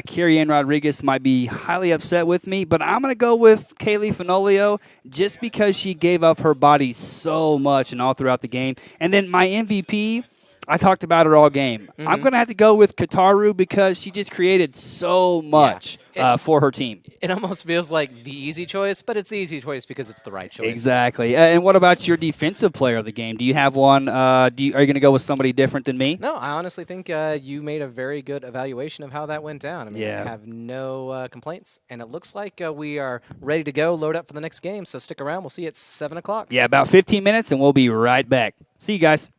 Carrie Ann Rodriguez might be highly upset with me, but I'm going to go with Kaylee Fenolio just because she gave up her body so much and all throughout the game. And then my MVP, I talked about her all game. I'm going to have to go with Kataru because she just created so much for her team. It almost feels like the easy choice, but it's the easy choice because it's the right choice. Exactly. And what about your defensive player of the game? Do you have one? Are you going to go with somebody different than me? No, I honestly think you made a very good evaluation of how that went down. I mean, I have no complaints, and it looks like we are ready to go, load up for the next game. So stick around. We'll see you at 7 o'clock. Yeah, about 15 minutes, and we'll be right back. See you guys.